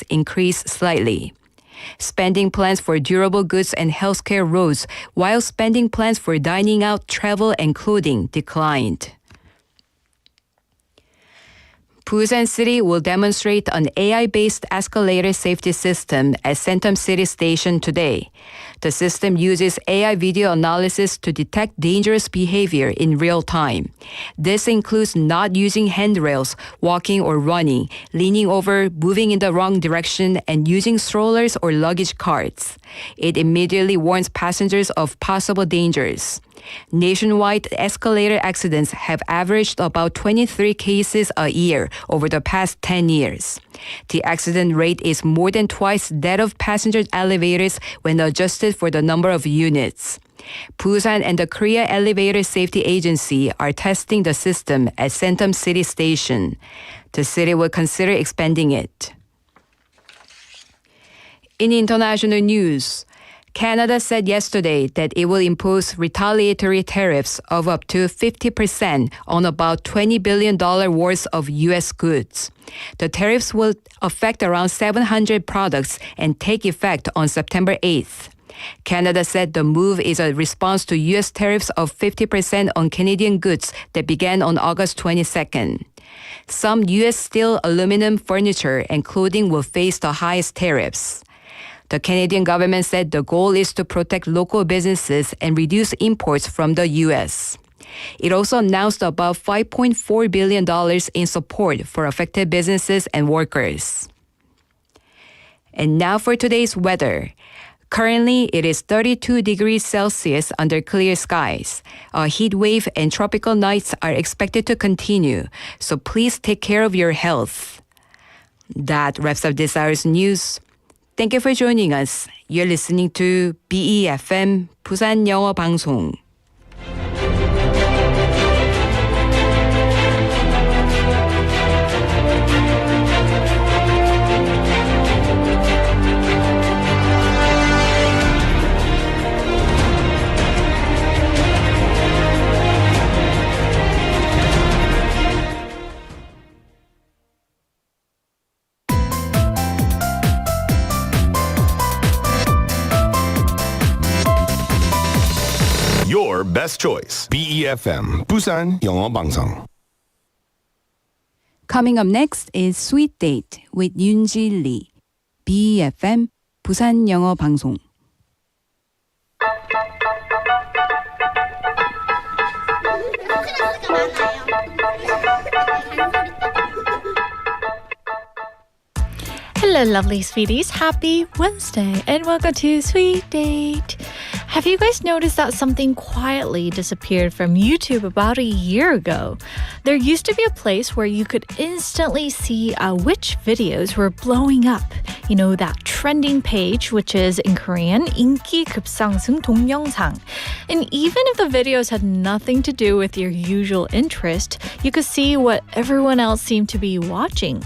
increased slightly. Spending plans for durable goods and healthcare rose, while spending plans for dining out, travel, and clothing declined. Busan City will demonstrate an AI-based escalator safety system at Centum City Station today. The system uses AI video analysis to detect dangerous behavior in real time. This includes not using handrails, walking or running, leaning over, moving in the wrong direction, and using strollers or luggage carts. It immediately warns passengers of possible dangers. Nationwide, escalator accidents have averaged about 23 cases a year over the past 10 years. The accident rate is more than twice that of passenger elevators when adjusted for the number of units. Busan and the Korea Elevator Safety Agency are testing the system at Centum City Station. The city will consider expanding it. In international news, Canada said yesterday that it will impose retaliatory tariffs of up to 50% on about $20 billion worth of U.S. goods. The tariffs will affect around 700 products and take effect on September 8th. Canada said the move is a response to U.S. tariffs of 50% on Canadian goods that began on August 22nd. Some U.S. steel, aluminum, furniture, and clothing will face the highest tariffs. The Canadian government said the goal is to protect local businesses and reduce imports from the U.S. It also announced about $5.4 billion in support for affected businesses and workers. And now for today's weather. Currently, it is 32 degrees Celsius under clear skies. A heat wave and tropical nights are expected to continue, so please take care of your health. That wraps up this hour's news. Thank you for joining us. You're listening to BiiFM 부산영어방송. Your best choice. BEFM 부산영어방송. Coming up next is Sweet Date with Yoon Soo Il. BEFM 부산영어방송. Hello, lovely sweeties. Happy Wednesday and welcome to Sweet Date. Have you guys noticed that something quietly disappeared from YouTube about a year ago? There used to be a place where you could instantly see which videos were blowing up. You know, that trending page, which is in Korean, 인기 급상승 동영상. And even if the videos had nothing to do with your usual interest, you could see what everyone else seemed to be watching.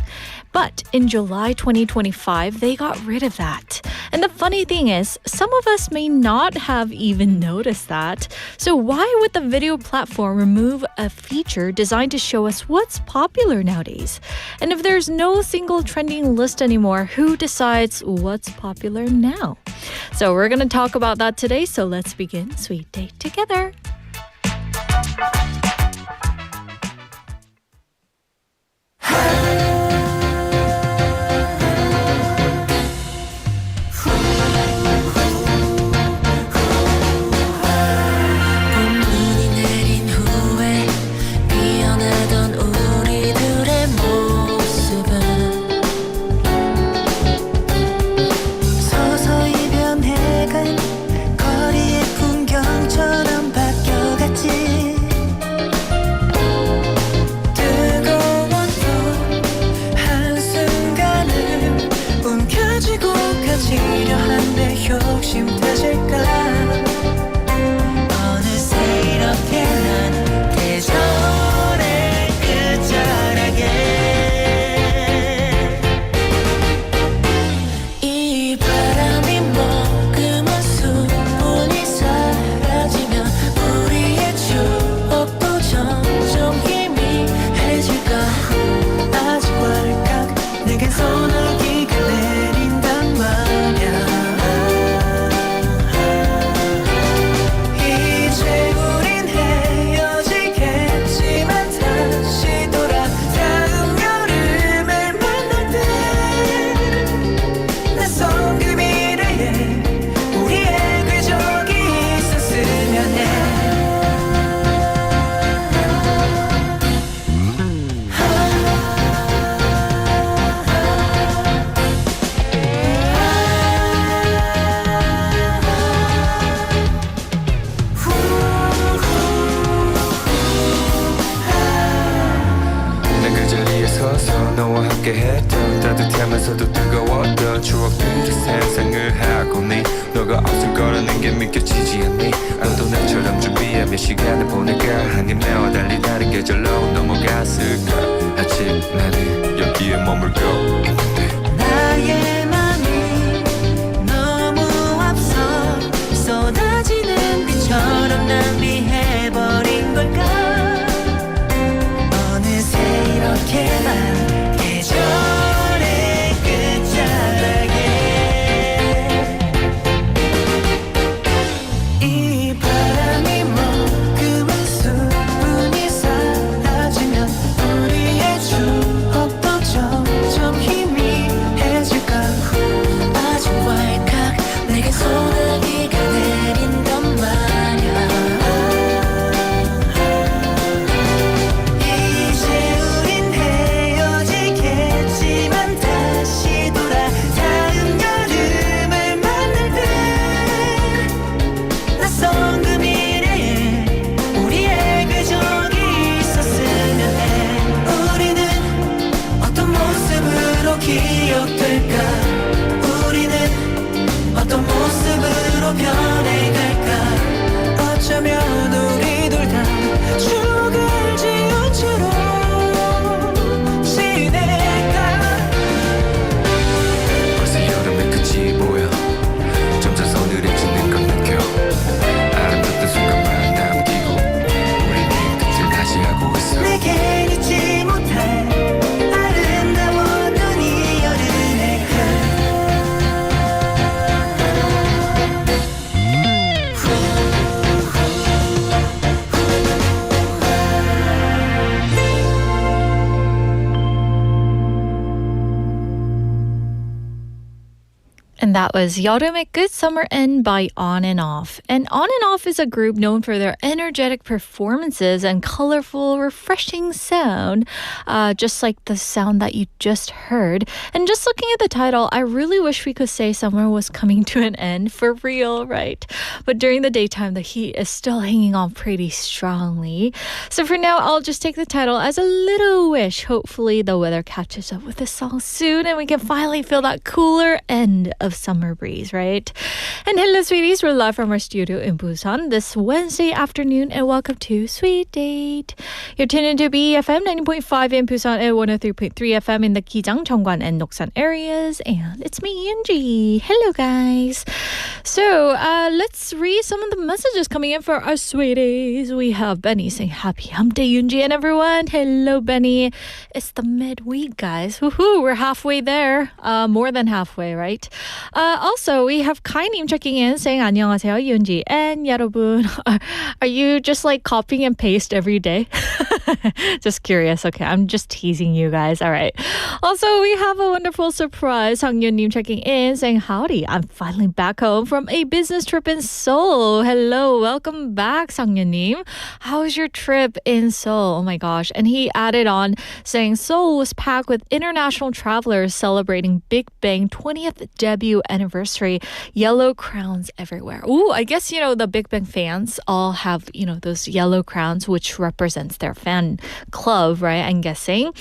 But in July 2025, they got rid of that. And the funny thing is, some of us may not have even noticed that. So why would the video platform remove a feature designed to show us what's popular nowadays? And if there's no single trending list anymore, who decides what's popular now? So we're going to talk about that today. So let's begin Sweet Date together. 추억들이 세상을 하고니 너가 없을 거라는 게 믿겨지지 않니 너도 나처럼 준비해 몇 시간을 보낼까 한입내어 달리다른 계절로 넘어갔을까 아직 나는 여기에 머물고 있는데 나의 맘이 너무 앞서 쏟아지는 비처럼 낭비해버린 걸까 어느새 이렇게만 계절의 끝자락에 이 바람이 머금은 수분이 사라지면 우리의 추억도 점점 희미해질까 아직 왈칵 내게 소나기가 내린단 말야 이제 우린 헤어지겠지만 다시 돌아 다음 여름을 만날 때 낯선 그 미래에 우리의 궤적이 있었으면 해 우리는 어떤 모습으로 기억될까 우리는 어떤 모습으로 변해갈까 어쩌면 우리 둘 다 추억을 지운 채로 지낼까 벌써 여름의 끝이 보여 점점 서늘해지는 걸 느껴 아름답던 순간만 남기고 우리는 끝을 다시 하고 있어 내겐 잊지 못할 아름다웠던 이 여름의 And that was 여름의 끝, Summer End by On and Off. And On and Off is a group known for their energetic performances and colorful, refreshing sound, just like the sound that you just heard. And just looking at the title, I really wish we could say summer was coming to an end for real, right? But during the daytime, the heat is still hanging on pretty strongly. So for now, I'll just take the title as a little wish. Hopefully the weather catches up with this song soon and we can finally feel that cooler end of summer breeze, right? And hello, sweeties. We're live from our studio in Busan this Wednesday afternoon, and welcome to Sweet Date. You're tuned into BFM 90.5 in Busan and 103.3 FM in the Gijang, Cheongwan, and Noksan areas. And it's me, Angie. Hello, guys. So let's read some of the messages coming in for our sweeties. We have Benny saying happy hump day, Yoonji, and everyone. Hello, Benny. It's the midweek, guys. Woohoo! We're halfway there. More than halfway, right? Also, we have Kai님 checking in saying 안녕하세요, Yoonji and 여러분. Are you just like copying and paste every day? Just curious. Okay, I'm just teasing you guys. All right. Also, we have a wonderful surprise. Hangyun님 checking in saying howdy. I'm finally back home from a business trip in Seoul. Hello, welcome back, Sangyun님. How was your trip in Seoul? Oh my gosh. And he added on saying Seoul was packed with international travelers celebrating Big Bang 20th debut anniversary. Yellow crowns everywhere. Ooh, I guess, the Big Bang fans all have, those yellow crowns, which represents their fan club, right? I'm guessing.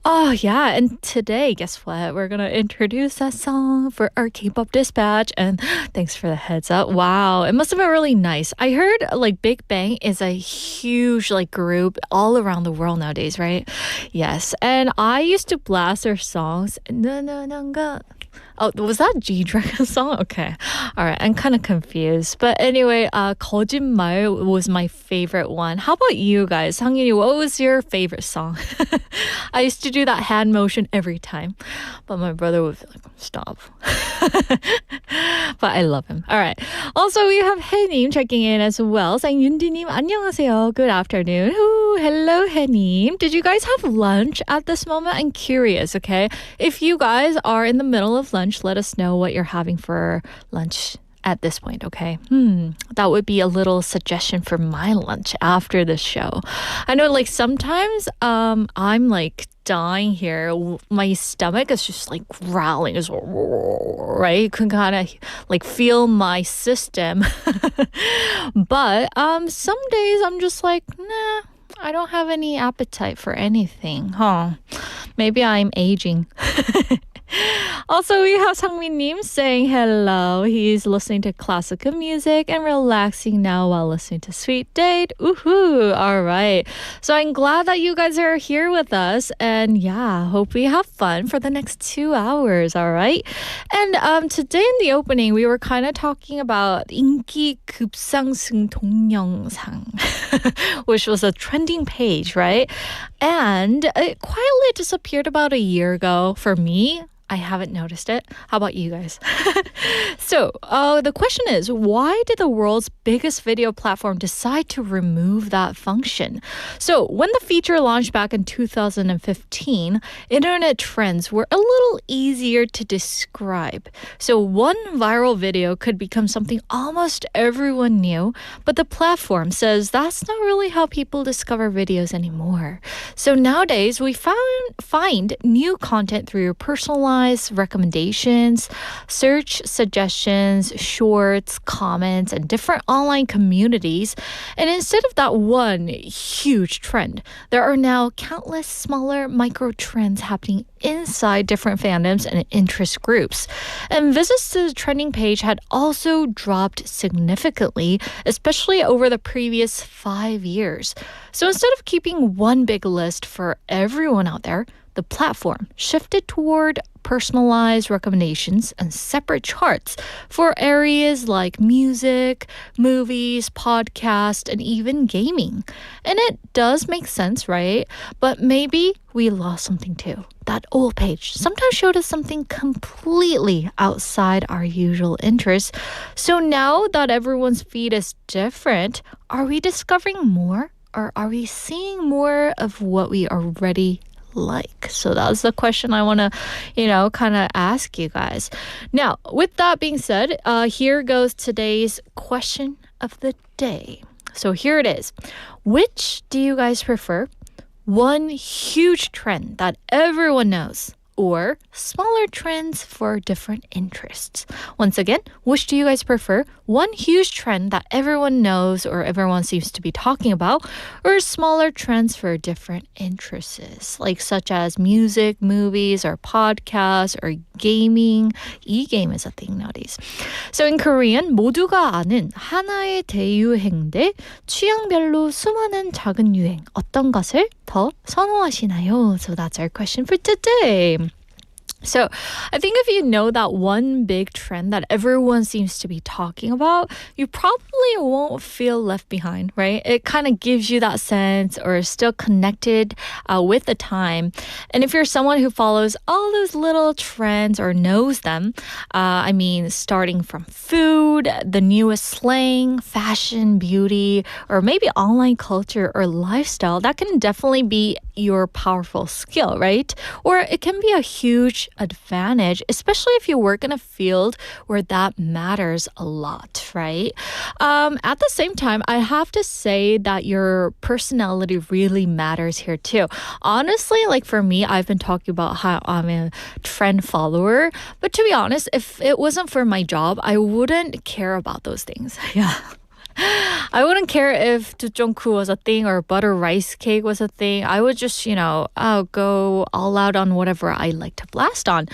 Oh, yeah. And today, guess what? We're going to introduce that song for our K-pop dispatch. And thanks for the heads up. Wow. It must have been really nice. I heard Big Bang is a huge group all around the world nowadays, right? Yes. And I used to blast their songs. Oh, was that G-Dragon's song? Okay. All right. I'm kind of confused. But anyway, 거짓말 was my favorite one. How about you guys? 상윤이, what was your favorite song? I used to do that hand motion every time. But my brother would be like, stop. But I love him. All right. Also, we have 혜님 checking in as well. saying 윤디님, 안녕하세요. Good afternoon. Ooh, hello, 혜님. Did you guys have lunch at this moment? I'm curious, okay? If you guys are in the middle of lunch, let us know what you're having for lunch at this point, okay? That would be a little suggestion for my lunch after the show. I know sometimes I'm dying here. My stomach is just growling, right? You can kind of feel my system. But some days I'm just nah, I don't have any appetite for anything, huh? Maybe I'm aging. Also, we have Sangmin-님 saying hello. He's listening to classical music and relaxing now while listening to Sweet Date. Woohoo! All right. So I'm glad that you guys are here with us. And yeah, hope we have fun for the next 2 hours. All right. And today in the opening, we were kind of talking about 인기 급상승 동영상, which was a trending page, right? And it quietly disappeared about a year ago for me. I haven't noticed it. How about you guys? So the question is, why did the world's biggest video platform decide to remove that function? So when the feature launched back in 2015, internet trends were a little easier to describe. So one viral video could become something almost everyone knew, but the platform says that's not really how people discover videos anymore. So nowadays, we find new content through your personalized recommendations, search suggestions, shorts, comments, and different online communities. And instead of that one huge trend, there are now countless smaller micro trends happening inside different fandoms and interest groups. And visits to the trending page had also dropped significantly, especially over the previous 5 years. So instead of keeping one big list for everyone out there, the platform shifted toward personalized recommendations and separate charts for areas like music, movies, podcast, and even gaming. And it does make sense, right? But maybe we lost something too. That old page sometimes showed us something completely outside our usual interests. So now that everyone's feed is different, are we discovering more? Or are we seeing more of what we already like? So that's the question I want to, kind of ask you guys. Now, with that being said, here goes today's question of the day. So here it is. Which do you guys prefer? One huge trend that everyone knows, or smaller trends for different interests? Once again, which do you guys prefer? One huge trend that everyone knows or everyone seems to be talking about, or smaller trends for different interests, like such as music, movies, or podcasts, or gaming. E-game is a thing nowadays. So in Korean, 모두가 아는 하나의 대유행 대 취향별로 수많은 작은 유행. 어떤 것을 더 선호하시나요? So that's our question for today. So I think if you know that one big trend that everyone seems to be talking about, you probably won't feel left behind, right? It kind of gives you that sense or is still connected with the time. And if you're someone who follows all those little trends or knows them, starting from food, the newest slang, fashion, beauty, or maybe online culture or lifestyle, that can definitely be your powerful skill, right? Or it can be a huge advantage, especially if you work in a field where that matters a lot, right? At the same time, I have to say that your personality really matters here too. Honestly, like for me, I've been talking about how I'm a trend follower, but to be honest, if it wasn't for my job, I wouldn't care about those things. Yeah. I wouldn't care if 두쫑쿠 was a thing or butter rice cake was a thing. I would just, go all out on whatever I like to blast on.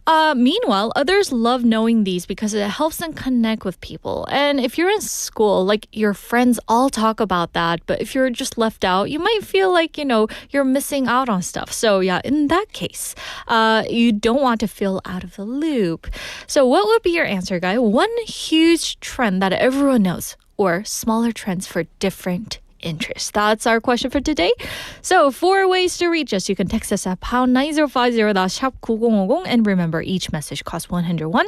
Meanwhile, others love knowing these because it helps them connect with people. And if you're in school, like your friends all talk about that, but if you're just left out, you might feel like, you're missing out on stuff. So yeah, in that case, you don't want to feel out of the loop. So what would be your answer, guy? One huge trend that everyone knows, or smaller trends for different interests? That's our question for today. So 4 ways to reach us. You can text us at pound 9050, that's 샵 9050. And remember, each message costs 101.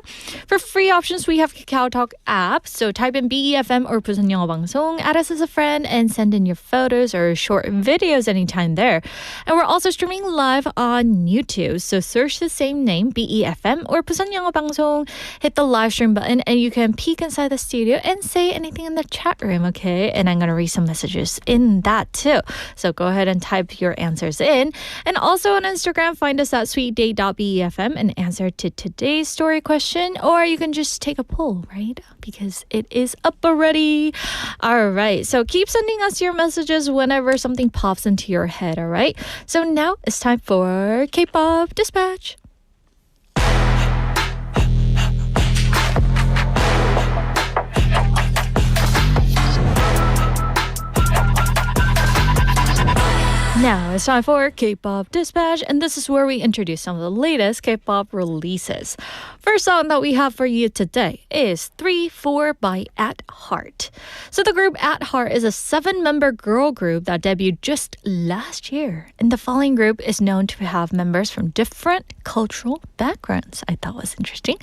For free options, we have Kakao Talk app. So type in BEFM or 부산영어방송, add us as a friend, and send in your photos or short videos anytime there. And we're also streaming live on YouTube. So search the same name, BEFM or 부산영어방송. Hit the live stream button and you can peek inside the studio and say anything in the chat room, okay? And I'm going to read some messages in that too. So go ahead and type your answers in. And also on Instagram, find us at sweetdate.befm and answer to today's story question. Or you can just take a poll, right? Because it is up already. All right. So keep sending us your messages whenever something pops into your head, all right? So now it's time for K-pop Dispatch. it's time for K-pop Dispatch, and this is where we introduce some of the latest K-pop releases. First song that we have for you today is 3-4 by AtHeart. So the group AtHeart is a 7-member girl group that debuted just last year. And the following group is known to have members from different cultural backgrounds. I thought was interesting.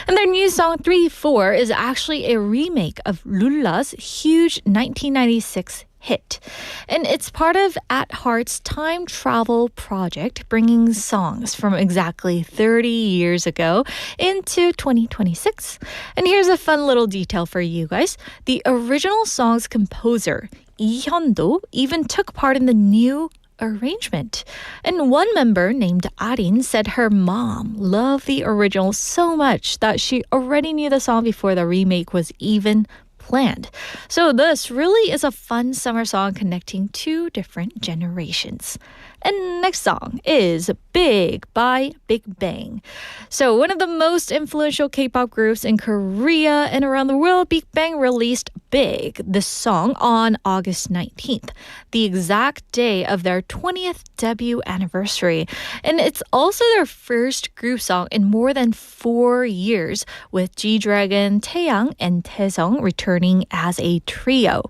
And their new song 3-4 is actually a remake of Lulla's huge 1996 hit. And it's part of AtHeart's time travel project, bringing songs from exactly 30 years ago into 2026. And here's a fun little detail for you guys. The original song's composer, Lee Hyun-do, even took part in the new arrangement. And one member named Arin said her mom loved the original so much that she already knew the song before the remake was even planned. So this really is a fun summer song connecting two different generations. And next song is Big by BIGBANG. So one of the most influential K-pop groups in Korea and around the world, BIGBANG released Big, this song, on August 19th, the exact day of their 20th debut anniversary. And it's also their first group song in more than 4 years, with G-Dragon, Taeyang, and Taesung returning as a trio.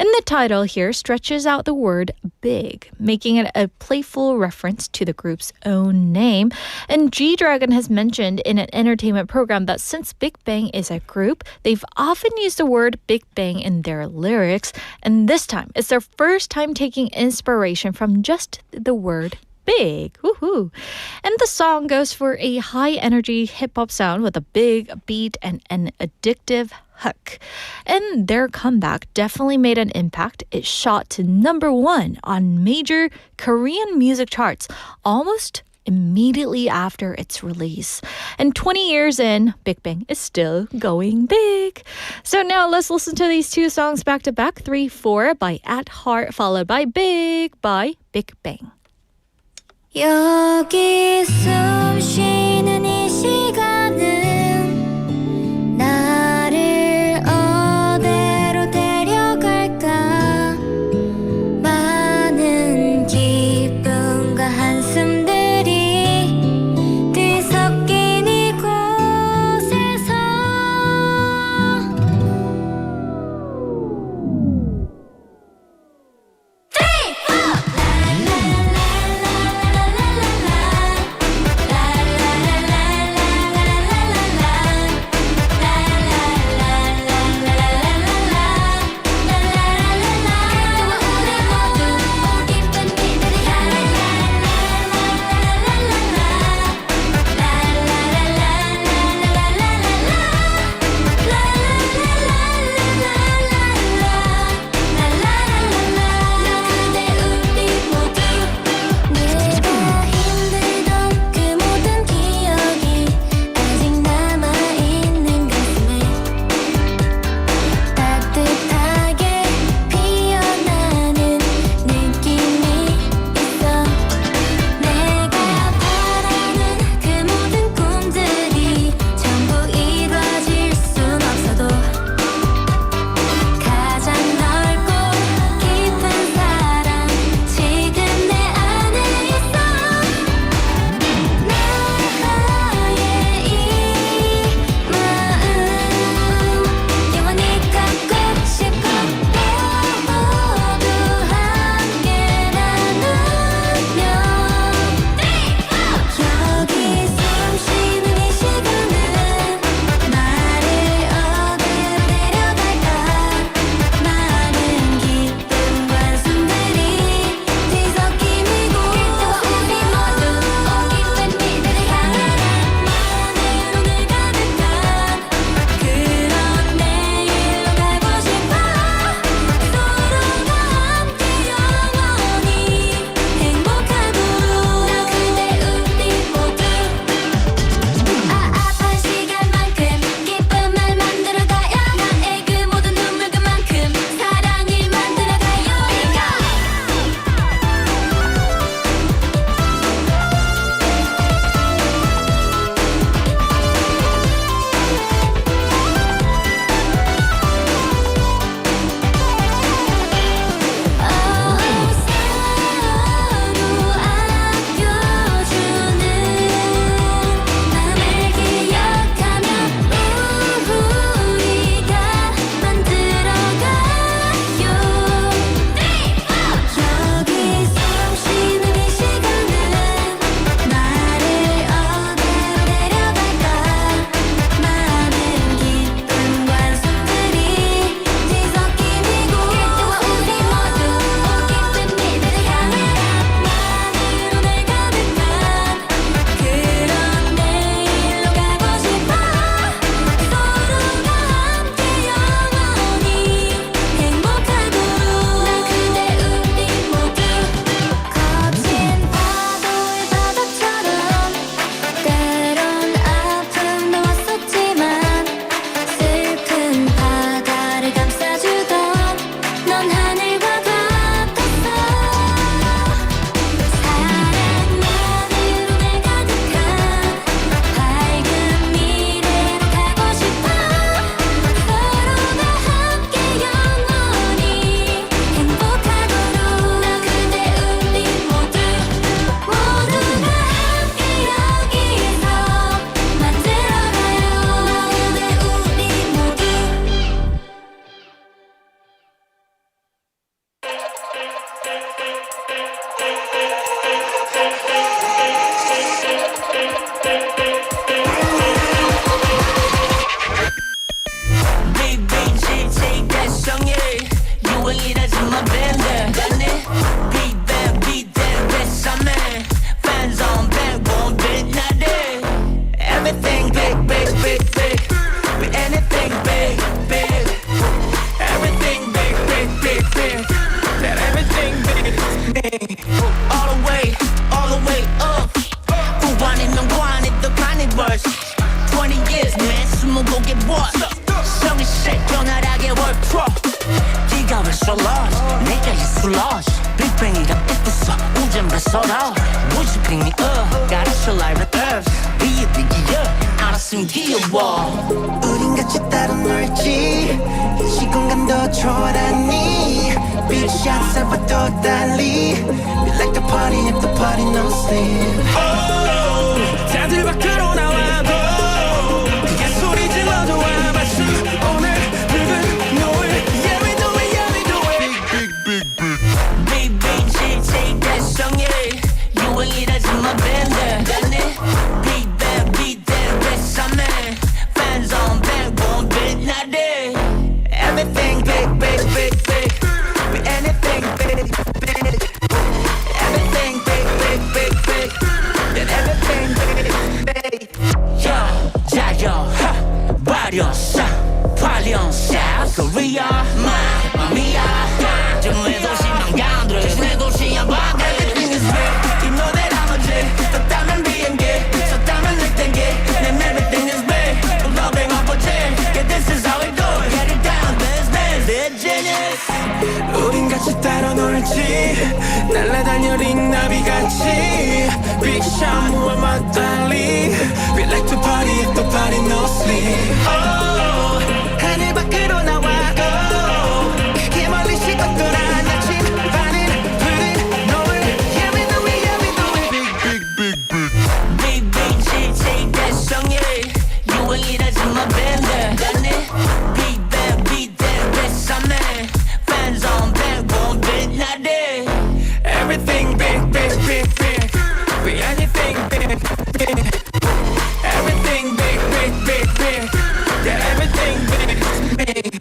And the title here stretches out the word big, making it a playful reference to the group's own name. And G-Dragon has mentioned in an entertainment program that since Big Bang is a group, they've often used the word Big Bang in their lyrics. And this time, it's their first time taking inspiration from just the word big. Woohoo! And the song goes for a high-energy hip-hop sound with a big beat and an addictive hook. And their comeback definitely made an impact. It shot to #1 on major Korean music charts almost immediately after its release. And 20 years in, Big Bang is still going big. So now let's listen to these two songs back to back. 3-4 by AtHeart, followed by Big by BIGBANG. 여기 숨 쉬는 이 시간은 나를 어디로 데려갈까 많은 기쁨과 한숨들이 뒤섞인 이곳에서 왜 스무고개 boss 성의 색 전화라게 work pro 네가 왜 so lost 내가 예술 lost 빅뱅이가 뜻했어 우정배 서로 Would you pick me up gotta show like the earth BIIG 알았으면 귀여워 우린 같이 따로 놀지 시공간도 초월하니 Big shots 해봐도 달리 We like the party if the party no sleep oh, 다들 밖으로 나와도 크게 소리 질러도 와봤어 오늘 붉은 노을 Yeah we do it yeah we do it BiiiG 대성일 유행이라지만 밴드 다네 BIGBANG 비대로 뱃삼에 Fans on bang won't be 나대 Everything big big big big Anything big big Everything big big big big And everything big big Yo 자요 발효사 발효사 Korea Mamma mia 정말 도시 망가들 내 도시야 봐 Everything is big 이 노래 나머지 썼다면 비행기 썼다면 늘 땡기 Then everything is big loving opportunity Yeah this is how we do it Get it down business it's genius 우린 같이 따로 놀지 날아다녀 링나비같이 Big shot 무함마 달리 We like to party if the party no sleep oh, 하늘 밖으로 나와도 크게 멀리 시각도란 아침 반은 푸른 노을 Yeah we do it yeah we do it BiiiG 대성일 유행이라지만 밴드 다네 BIGBANG 비대로 뱃삼에 Fans on bang won't be 나대 Everything big big big big We anything big big Everything big big big big Yeah everything big big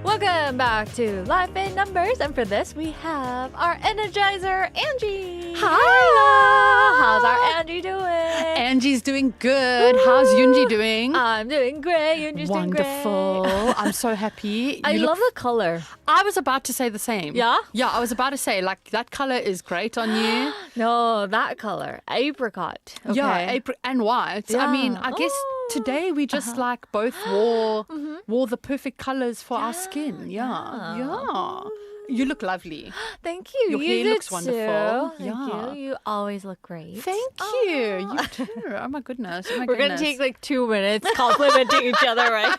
Welcome back to Life in Numbers, and for this we have our Energizer, Angie. Hi! How's our Angie doing? Angie's doing good. How's Yoonji doing? I'm doing great. Yunji's doing great. Wonderful. I'm so happy. I You look love the color. I was about to say the same. Yeah? Yeah, I was about to say, like, that color is great on you. No, that color, apricot. Okay. Yeah, and white. I mean, Yeah. I guess today we just like both wore the perfect colors for our skin. Yeah. You look lovely. Thank you. Your You hair did looks wonderful. too. Yeah. Thank you. You always look great. Thank you. You too. Oh my goodness. Oh my We're going to goodness. take like 2 minutes complimenting each other, right?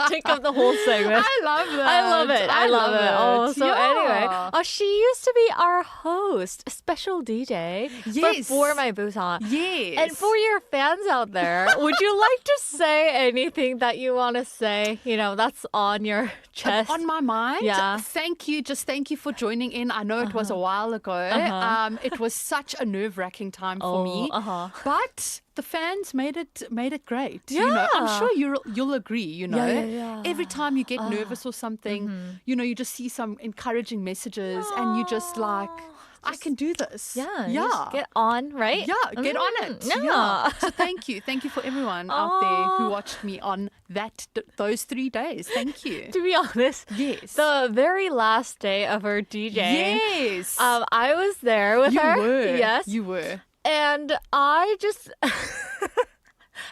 Take up the whole segment. I love that. I love it. I love it. Oh, so Yeah. anyway, she used to be our host, a special DJ Yes. for my Busan. Yes. And for your fans out there, would you like to say anything that you want to say? You know, that's on your chest. On my mind. Yeah. Thank you. Just thank you for joining in. I know it was a while ago. It was such a nerve-wracking time for me. But the fans made it great. You know, I'm Yeah. sure you'll agree, you know. Yeah. Every time you get nervous or something, you know, you just see some encouraging messages and you just like, I can do this. Yeah. You just get on, right? Yeah, get on it. Yeah. So thank you. Thank you for everyone out there who watched me on those 3 days. Thank you. To be honest, Yes. the very last day of her DJing, Yes. I was there with you her. were. Yes. You were. And I just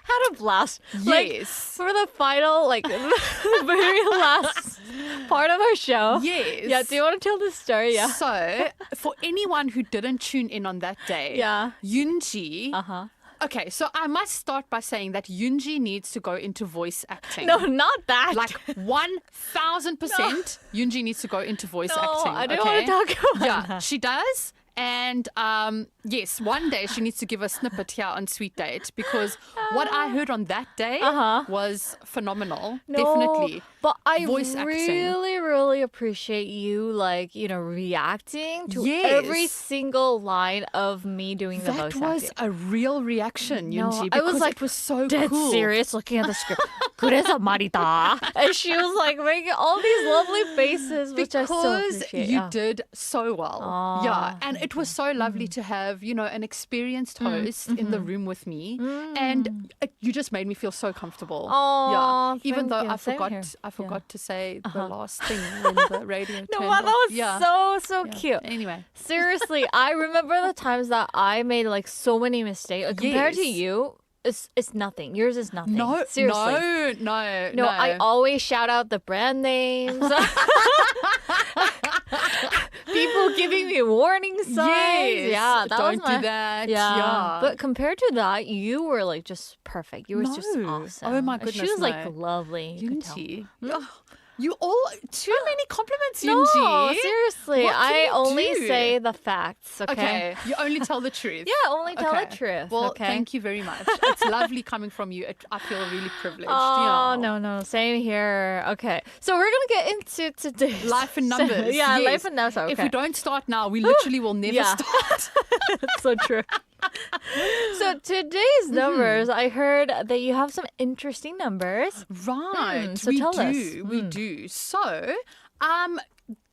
had a blast. Like, Yes. for the final, like, the very last part of our show. Yes. Yeah, do you want to tell the story? Yeah. So, for anyone who didn't tune in on that day, Yeah. Yoonji. Uh-huh. Okay, so I must start by saying that Yoonji needs to go into voice acting. No, not that. Like 1,000%, Yoonji needs to go into voice No, acting. I don't okay? want to talk about Yeah, that. she does. And yes, one day she needs to give a snippet here on Sweet Date because what I heard on that day was phenomenal. Definitely. But I Voice acting. really, really appreciate you, like, you know, reacting to Yes. every single line of me doing the voice That was acting. a real reaction, No, Yoonji, I was, because like, it was so Dead cool. serious looking at the script. 그래서 말이다. And she was like making all these lovely faces, which I so Because appreciate. you Yeah. did so well. Aw, Yeah. And it was so lovely to have, an experienced host in the room with me. And you just made me feel so comfortable. Oh, Even though thank you. I Same here. forgot to say the last thing when the radio No, turned wow, that off. was so cute. Anyway. Seriously, I remember the times that I made like so many mistakes. Compared to Yes. you, it's nothing. Yours is nothing. No, Seriously. no. I always shout out the brand names. People giving me warning signs. Yes. Yeah, that Don't was my, do that. Yeah. Yeah. But compared to that, you were like just perfect. You were just No. awesome. Oh my She goodness, was like no. lovely. You could tell. Yunji. Oh, you all too many compliments, No, Yunji. seriously. What can I you only do? say the facts, okay? Okay, you only tell the truth. Yeah, only tell the Okay. truth. Well, okay? thank you very much. It's lovely coming from you. I feel really privileged. Oh, yeah. no. Same here. Okay. So we're going to get into today's Life in numbers. Yeah, yes. life in numbers. Okay. If we don't start now, we literally will never Yeah. start. so true. So today's numbers, I heard that you have some interesting numbers. Right. so we tell do. us. We do. So,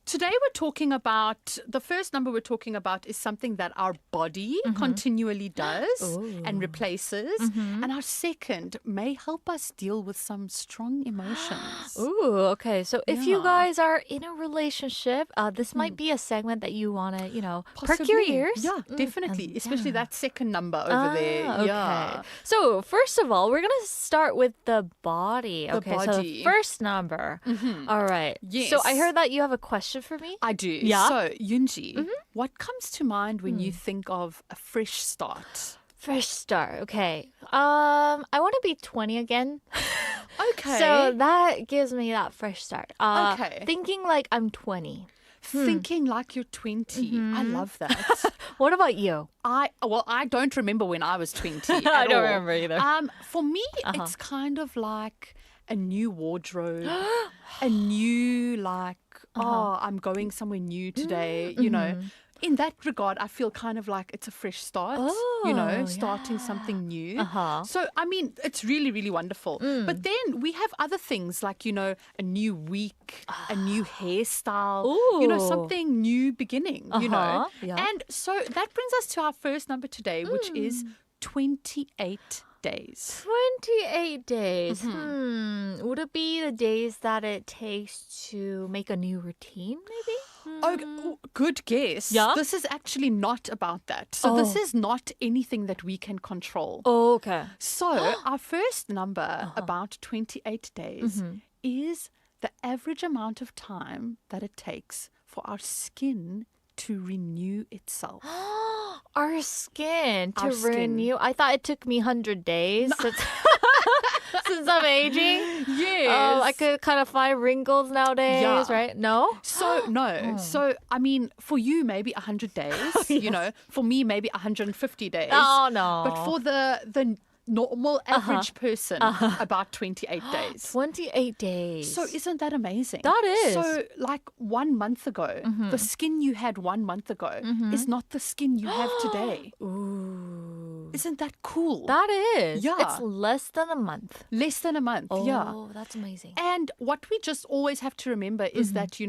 today we're talking about the first number we're talking about is something that our body continually does and replaces. And our second may help us deal with some strong emotions. Ooh, okay. So if you Yeah. guys are in a relationship, this might be a segment that you want to, perk your Possibly. ears. Yeah, definitely. Especially that second number over there. Okay. Yeah. So first of all, we're gonna start with the body. The Okay. So the body. first number. All right. So I Yes. heard that you have a question for me. I do. Yeah? So, Yunji, what comes to mind when you think of a fresh start? Fresh start. Okay. I want to be 20 again. Okay. So that gives me that fresh start. Okay. Thinking like I'm 20. Thinking like you're 20. I love that. What about you? I don't remember when I was 20. I at don't all. remember either. For me, it's kind of like a new wardrobe, a new I'm going somewhere new today. In that regard, I feel kind of like it's a fresh start. Starting something new. So I mean, it's really, really wonderful. But then we have other things like a new week, a new hairstyle. Something new beginning. Yeah. And so that brings us to our first number today, which is 28 days. 28 days. Would it be the days that it takes to make a new routine, maybe? Oh, good guess. Yeah? This is actually not about that. So this is not anything that we can control. Oh, okay. So our first number about 28 days is the average amount of time that it takes for our skin to renew itself. Our skin to Our skin. renew. I thought it took me 100 days since I'm aging. Yes. Oh, I could kind of find wrinkles nowadays, Yeah. right? No? So, no. So, I mean, for you, maybe 100 days. For me, maybe 150 days. Oh, no. But for the normal average person, about 28 days. 28 days. So isn't that amazing? That is. So like 1 month ago, the skin you had 1 month ago is not the skin you have today. Ooh. Isn't that cool? That is. Yeah. It's less than a month. Less than a month, yeah. Oh, that's amazing. And what we just always have to remember is that,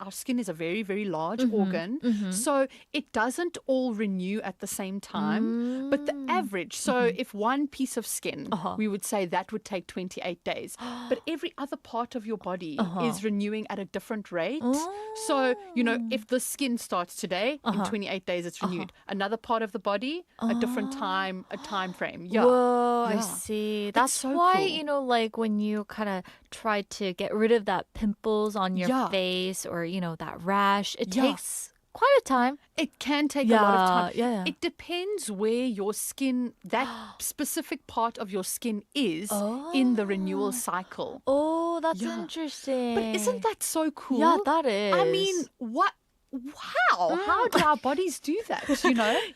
our skin is a very, very large organ. So it doesn't all renew at the same time. But the average, so if one piece of skin, we would say that would take 28 days. But every other part of your body is renewing at a different rate. So, if the skin starts today, in 28 days it's renewed. Another part of the body, a different time, a time frame. Yeah. Whoa, I Yeah. see. It's That's so why, cool. like when you kind of try to get rid of that pimples on your Yeah. face or, that rash, it Yeah. takes quite a time. It can take a lot of time. Yeah. It depends where your skin, that specific part of your skin is in the renewal cycle. Oh, that's Yeah. interesting. But isn't that so cool? Yeah, that is. I mean, what? Wow. How do our bodies do that?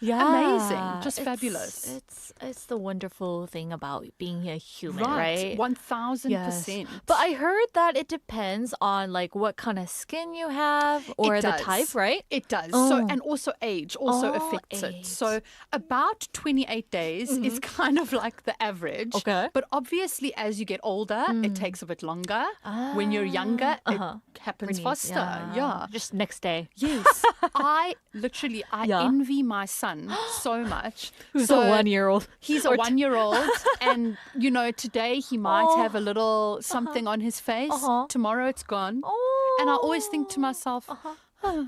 Yeah. Amazing. Just fabulous. It's the wonderful thing about being a human, Right. right? 1000%. But I heard that it depends on like what kind of skin you have or It the does. type, right? It does. Oh. So and also age also Oh, affects it. age. So about 28 days is kind of like the average. Okay. But obviously as you get older, it takes a bit longer. When you're younger, it happens Renews, faster. Yeah. Just next day. Yes, I Yeah. envy my son so much. Who's So a 1-year-old? He's a 1-year-old, and today he might have a little something on his face. Tomorrow it's gone, and I always think to myself, oh,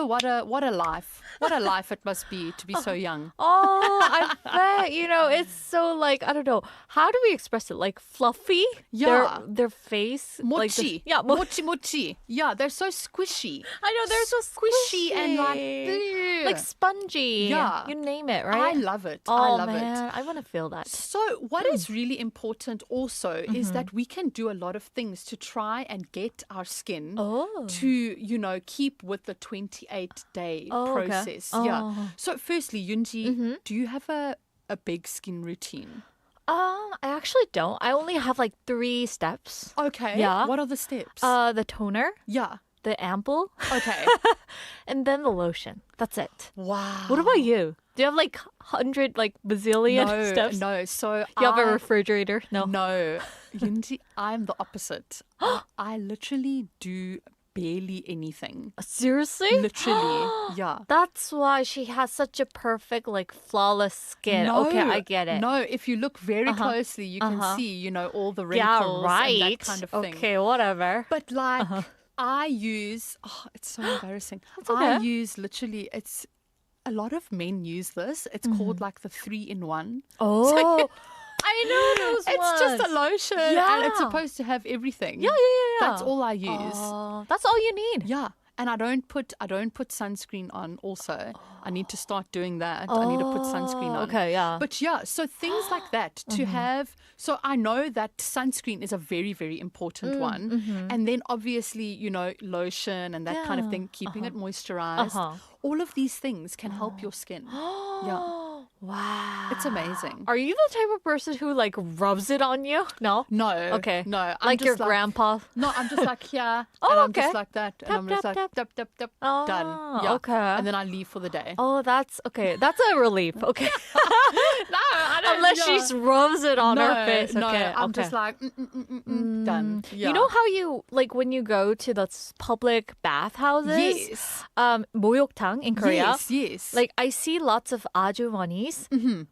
what a life! What a life it must be to be so young. Oh, I bet. It's so like, I don't know. How do we express it? Like fluffy? Yeah. Their face. Like Mochi, yeah, mochi. Yeah, they're so squishy. I know, they're so squishy. And like spongy. Yeah. You name it, right? I love it. Oh, I love man. it. I want to feel that. So what is really important also is that we can do a lot of things to try and get our skin to, keep with the 28-day okay. process. Yeah. So firstly, Yunji, do you have a big skin routine? I actually don't. I only have like 3 steps. Okay. Yeah. What are the steps? The toner, yeah. the ample, Okay. and then the lotion. That's it. Wow. What about you? Do you have like 100, like bazillion steps? No. So You have a refrigerator? No. No. Yunji, I'm the opposite. I literally do barely anything. Seriously? Literally. Yeah. That's why she has such a perfect, like, flawless skin. No, Okay, I get it. No, if you look very closely, you can see, all the wrinkles Yeah, right. and that kind of thing. Okay, whatever. But like, I use, it's so embarrassing. okay. I use literally, a lot of men use this. It's called like the 3-in-1. Oh, I know those It's just a ones. lotion and it's Yeah. supposed to have everything. Yeah. That's all I use. Oh, that's all you need. Yeah. And I don't put sunscreen on also. I need to start doing that. I need to put sunscreen on. Okay, yeah. But yeah, so things like that to have. So I know that sunscreen is a very, very important one. And then obviously, lotion and that kind of thing, keeping it moisturized. All of these things can help your skin. Yeah. Wow. It's amazing. Are you the type of person who, like, rubs it on you? No? No. Okay. No. I'm Like your just grandpa? No, I'm just like here. Oh, and I'm okay. just like that. And I'm just tap, like, tap. done. Oh, Yeah. okay. And then I leave for the day. Oh, that's okay. That's a relief. Okay. No, I don't Unless she just rubs it on her face. No, Okay. I'm okay. just like, done. Yeah. You know how you, like, when you go to the public bathhouses? Yes. 목욕탕 in Korea. Yes. Like, I see lots of ajumanis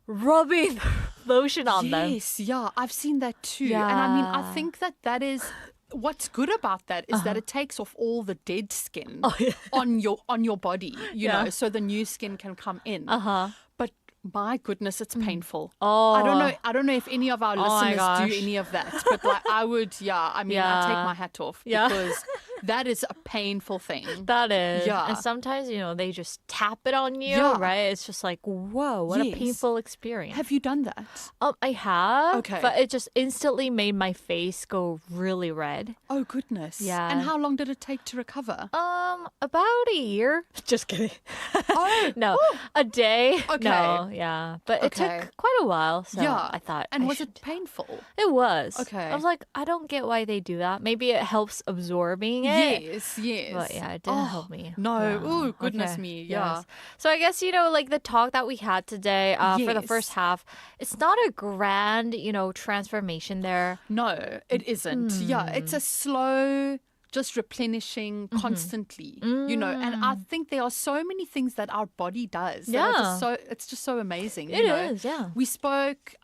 rubbing lotion on them. Yes, yeah, I've seen that too. Yeah. And I mean, I think that is what's good about that is that it takes off all the dead skin on your body, you know, so the new skin can come in. But my goodness, it's painful. Oh. I don't know if any of our my listeners gosh. do any of that, but like I would, I mean, I take Yeah. my hat off Yeah. because that is a painful thing. That is. Yeah. And sometimes, they just tap it on you, Yeah. right? It's just like, whoa, what a Yes. painful experience. Have you done that? I have. Okay. But it just instantly made my face go really red. Oh goodness. Yeah. And how long did it take to recover? About a year. Just kidding. Oh No, a day. Okay. No, yeah. But it Okay. took quite a while. So yeah. I thought. And I was should- it painful? It was. Okay. I was like, I don't get why they do that. Maybe it helps absorbing it. Yes. But yeah, it didn't help me. No. Yeah. Oh, goodness Okay. me. Yeah. Yes. So I guess, like the talk that we had today for the Yes. first half, it's not a grand, transformation there. No, it isn't. Yeah. It's a slow, just replenishing constantly, and I think there are so many things that our body does. that are just Yeah. it's just so amazing. It is, yeah. We spoke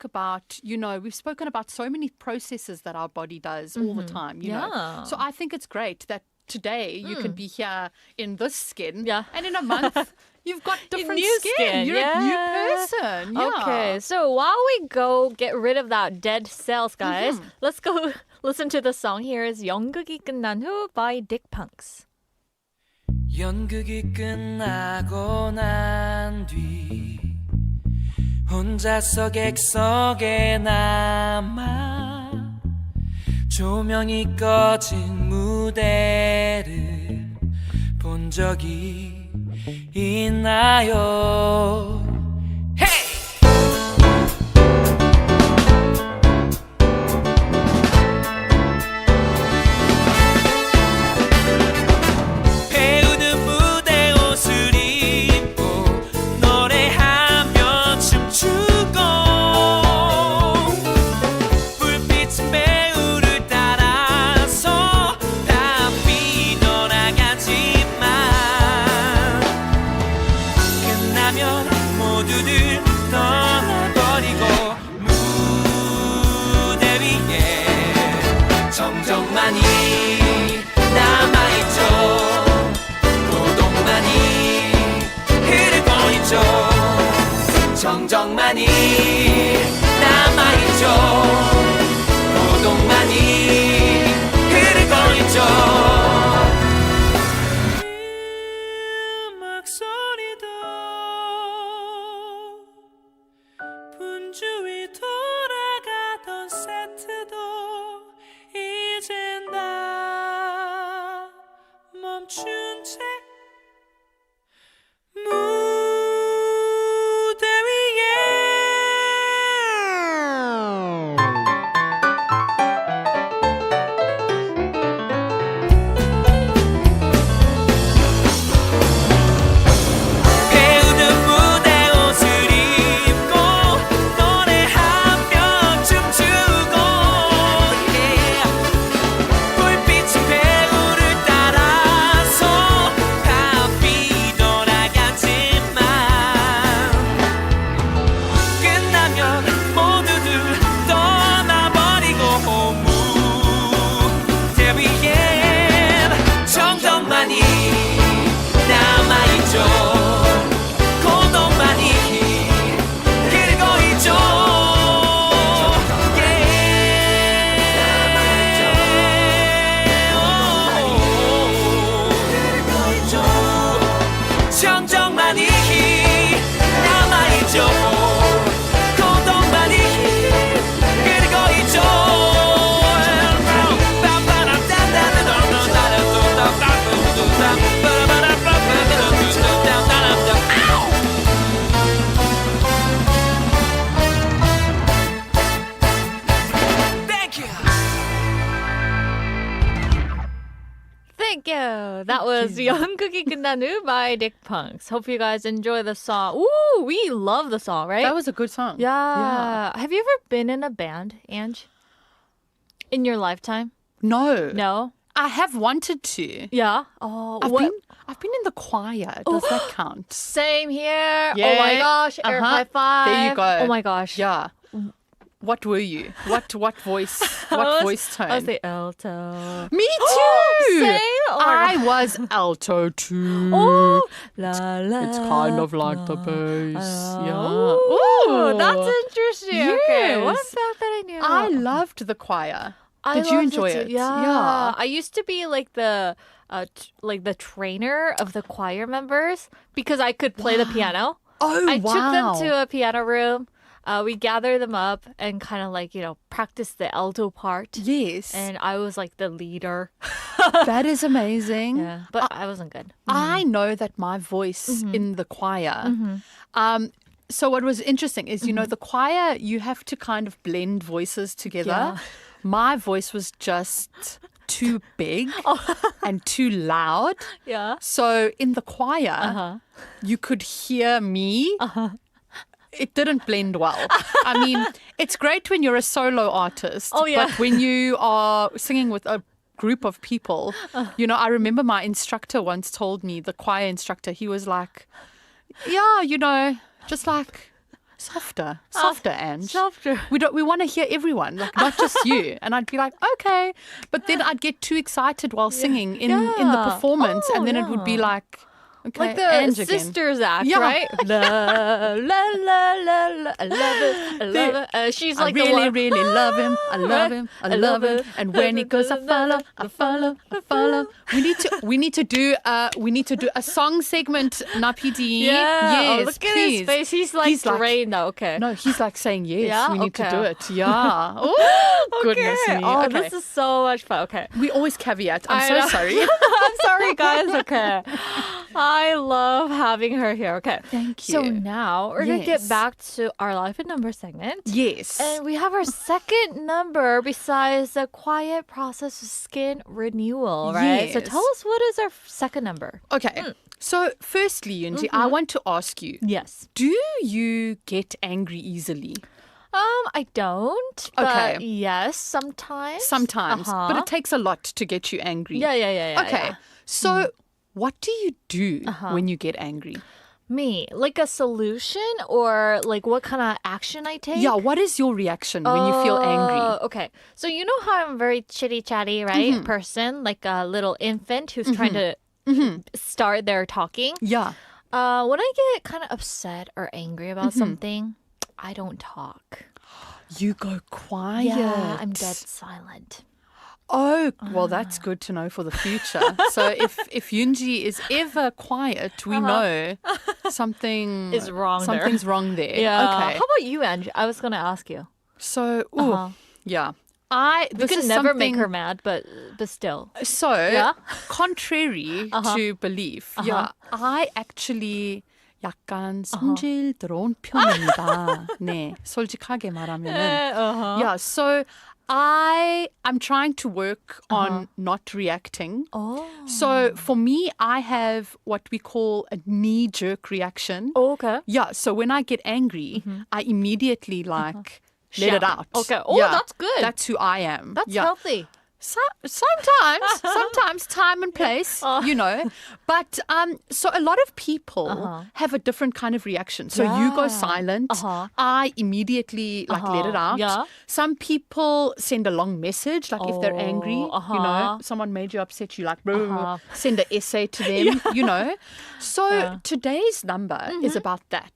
about, we've spoken about so many processes that our body does all the time, you know. Yeah. So I think it's great that today you can be here in this skin. Yeah. And in a month, you've got different new skin. skin, You're a new yeah. person. Yeah. Okay, so while we go get rid of that dead cells, guys, let's go listen to the song. Here is 연극이 끝난 후 by Dick Punks. 연극이 끝나고 난 뒤 혼자서 객석에 남아 조명이 꺼진 무대를 본 적이 있나요? 배우는 무대 옷을 입고 노래하며 춤추고 불빛은 배우를 따라서 다 피어나가요. 멈춘 채 무대 위에 배우는 무대 옷을 입고 노래하며 춤추고 yeah. 불빛은 배우를 따라서 바삐 돌아가지만 끝나면 모두들 떠나버리고 무대 위엔 정적만이 남아있죠 고독만이 그리고 있죠 정적만이 남아있죠 고독만이 그리고 있죠 Thank you. Thank you. That was 연극이 끝난 후 by Dick Punks. Hope you guys enjoy the song. Ooh, we love the song, right? That was a good song. yeah. Have you ever been in a band, Ange? In your lifetime? No. No? I have wanted to. Yeah. Oh, I've what? been in the choir. Does that count? Same here. Yeah. Oh my gosh. Air Uh-huh. high five. There you go. Oh my gosh. Yeah. What were you? What voice? What voice tone? I was the alto. Me too. Same. Oh my I was alto too. Oh, la la. It's kind of like the bass. Yeah. Ooh, that's interesting. Okay, what Yes. about that I knew? I loved the choir. I Did you loved enjoy too. it? Yeah. Yeah. I used to be like the the trainer of the choir members because I could play the piano. Oh, I wow. took them to a piano room. We gather them up and kind of like, practice the alto part. Yes. And I was like the leader. That is amazing. Yeah, but I wasn't good. I know that my voice in the choir. So what was interesting is, the choir, you have to kind of blend voices together. Yeah. My voice was just too big and too loud. Yeah. So in the choir, you could hear me. It didn't blend well. I mean, it's great when you're a solo artist. Oh, yeah. But when you are singing with a group of people, I remember my instructor once told me, the choir instructor, he was like, yeah, just like softer, Ange. Softer. We want to hear everyone, like not just you. And I'd be like, okay. But then I'd get too excited while singing in the performance. Oh, and then it would be like, okay, Like the Ange again. Sisters Act, Yeah. right? La, la, la, la, la, I love it, I love it. She's like I the really, one. really love him. I love him. I love him. And when he goes, I follow, I follow, I follow. We need to do a song segment, Napidi. Yeah. Yes, Oh, look at please. his face. He's like drained now. Okay. No, he's like saying yes. Yeah? We need to Okay. do it. Yeah. Oh, goodness Okay. me. Oh, Okay. this is so much fun. Okay. We always caveat. I'm I so know. sorry. I'm sorry, guys. Okay. I love having her here. Okay. Thank So you. now we're going to get Yes. back to our life and number segment. Yes. And we have our second number besides the quiet process of skin renewal, right? So Yes. tell us, what is our second number? Okay. So, firstly, Yunji, I want to ask you, Yes. do you get angry easily? I don't. But Okay. yes, sometimes. Sometimes. Uh-huh. But it takes a lot to get you angry. Yeah. Okay. So, what do you do when you get angry? Me, like a solution or like what kind of action I take? Yeah, what is your reaction when you feel angry? Okay. So you know how I'm a very chitty chatty, right? Person, like a little infant who's trying to start their talking. Yeah. When I get kind of upset or angry about something, I don't talk. You go quiet. Yeah, I'm dead silent. Oh, well, that's good to know for the future. So if Yunji is ever quiet, we know something Is wrong there. Something's wrong there. Yeah. Okay. How about you, Angie? I was going to ask you. So, Uh-huh. yeah. We this could is never make something- her mad, but still. So, Yeah? contrary to belief, yeah, I actually 약간 성질 들어온 편입니다. 네, 솔직하게 말하면은. Yeah, so I'm trying to work on not reacting. Oh. So for me, I have what we call a knee-jerk reaction. Oh, okay. Yeah, so when I get angry, I immediately like let it Shout. out. Okay. Oh, Yeah, that's good. That's who I am. That's yeah. healthy. Sometimes time and place, you know. But so a lot of people have a different kind of reaction. So you go silent. I immediately like let it out. Yeah. Some people send a long message, like if they're angry, you know, someone made you upset, you like send an essay to them, you know. So today's number is about that.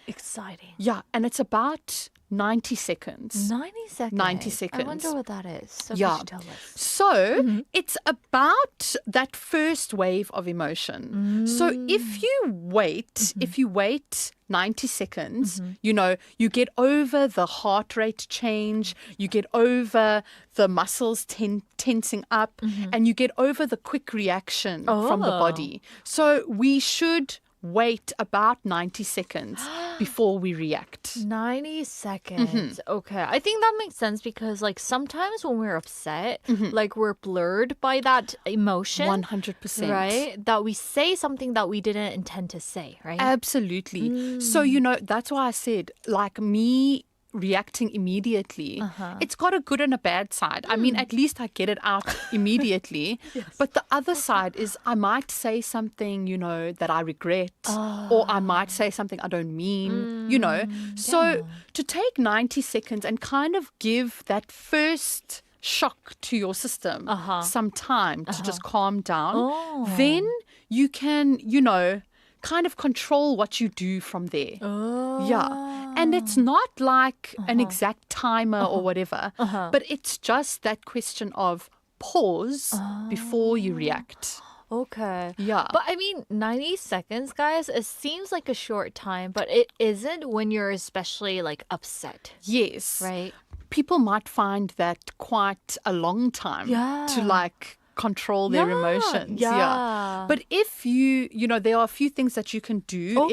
Exciting. Yeah, and it's about 90 seconds. 90 seconds. 90 I seconds. wonder what that is. So Yeah. could you tell us? So it's about that first wave of emotion. So if you wait 90 seconds, you know, you get over the heart rate change, you get over the muscles tensing up, and you get over the quick reaction from the body. So we should wait about 90 seconds before we react. 90 seconds. Okay. I think that makes sense because like sometimes when we're upset, like we're blurred by that emotion. 100%. Right? That we say something that we didn't intend to say, right? Absolutely. So, you know, that's why I said, like me reacting immediately, it's got a good and a bad side. I mean, at least I get it out immediately. But the other side is I might say something, you know, that I regret, or I might say something I don't mean, you know. So to take 90 seconds and kind of give that first shock to your system some time to just calm down, then you can, you know, kind of control what you do from there. Yeah. And it's not like an exact timer or whatever, but it's just that question of pause before you react. Okay. Yeah. But I mean, 90 seconds, guys, it seems like a short time, but it isn't when you're especially like upset. Yes. Right? People might find that quite a long time to like control their emotions. Yeah. But if you know, there are a few things that you can do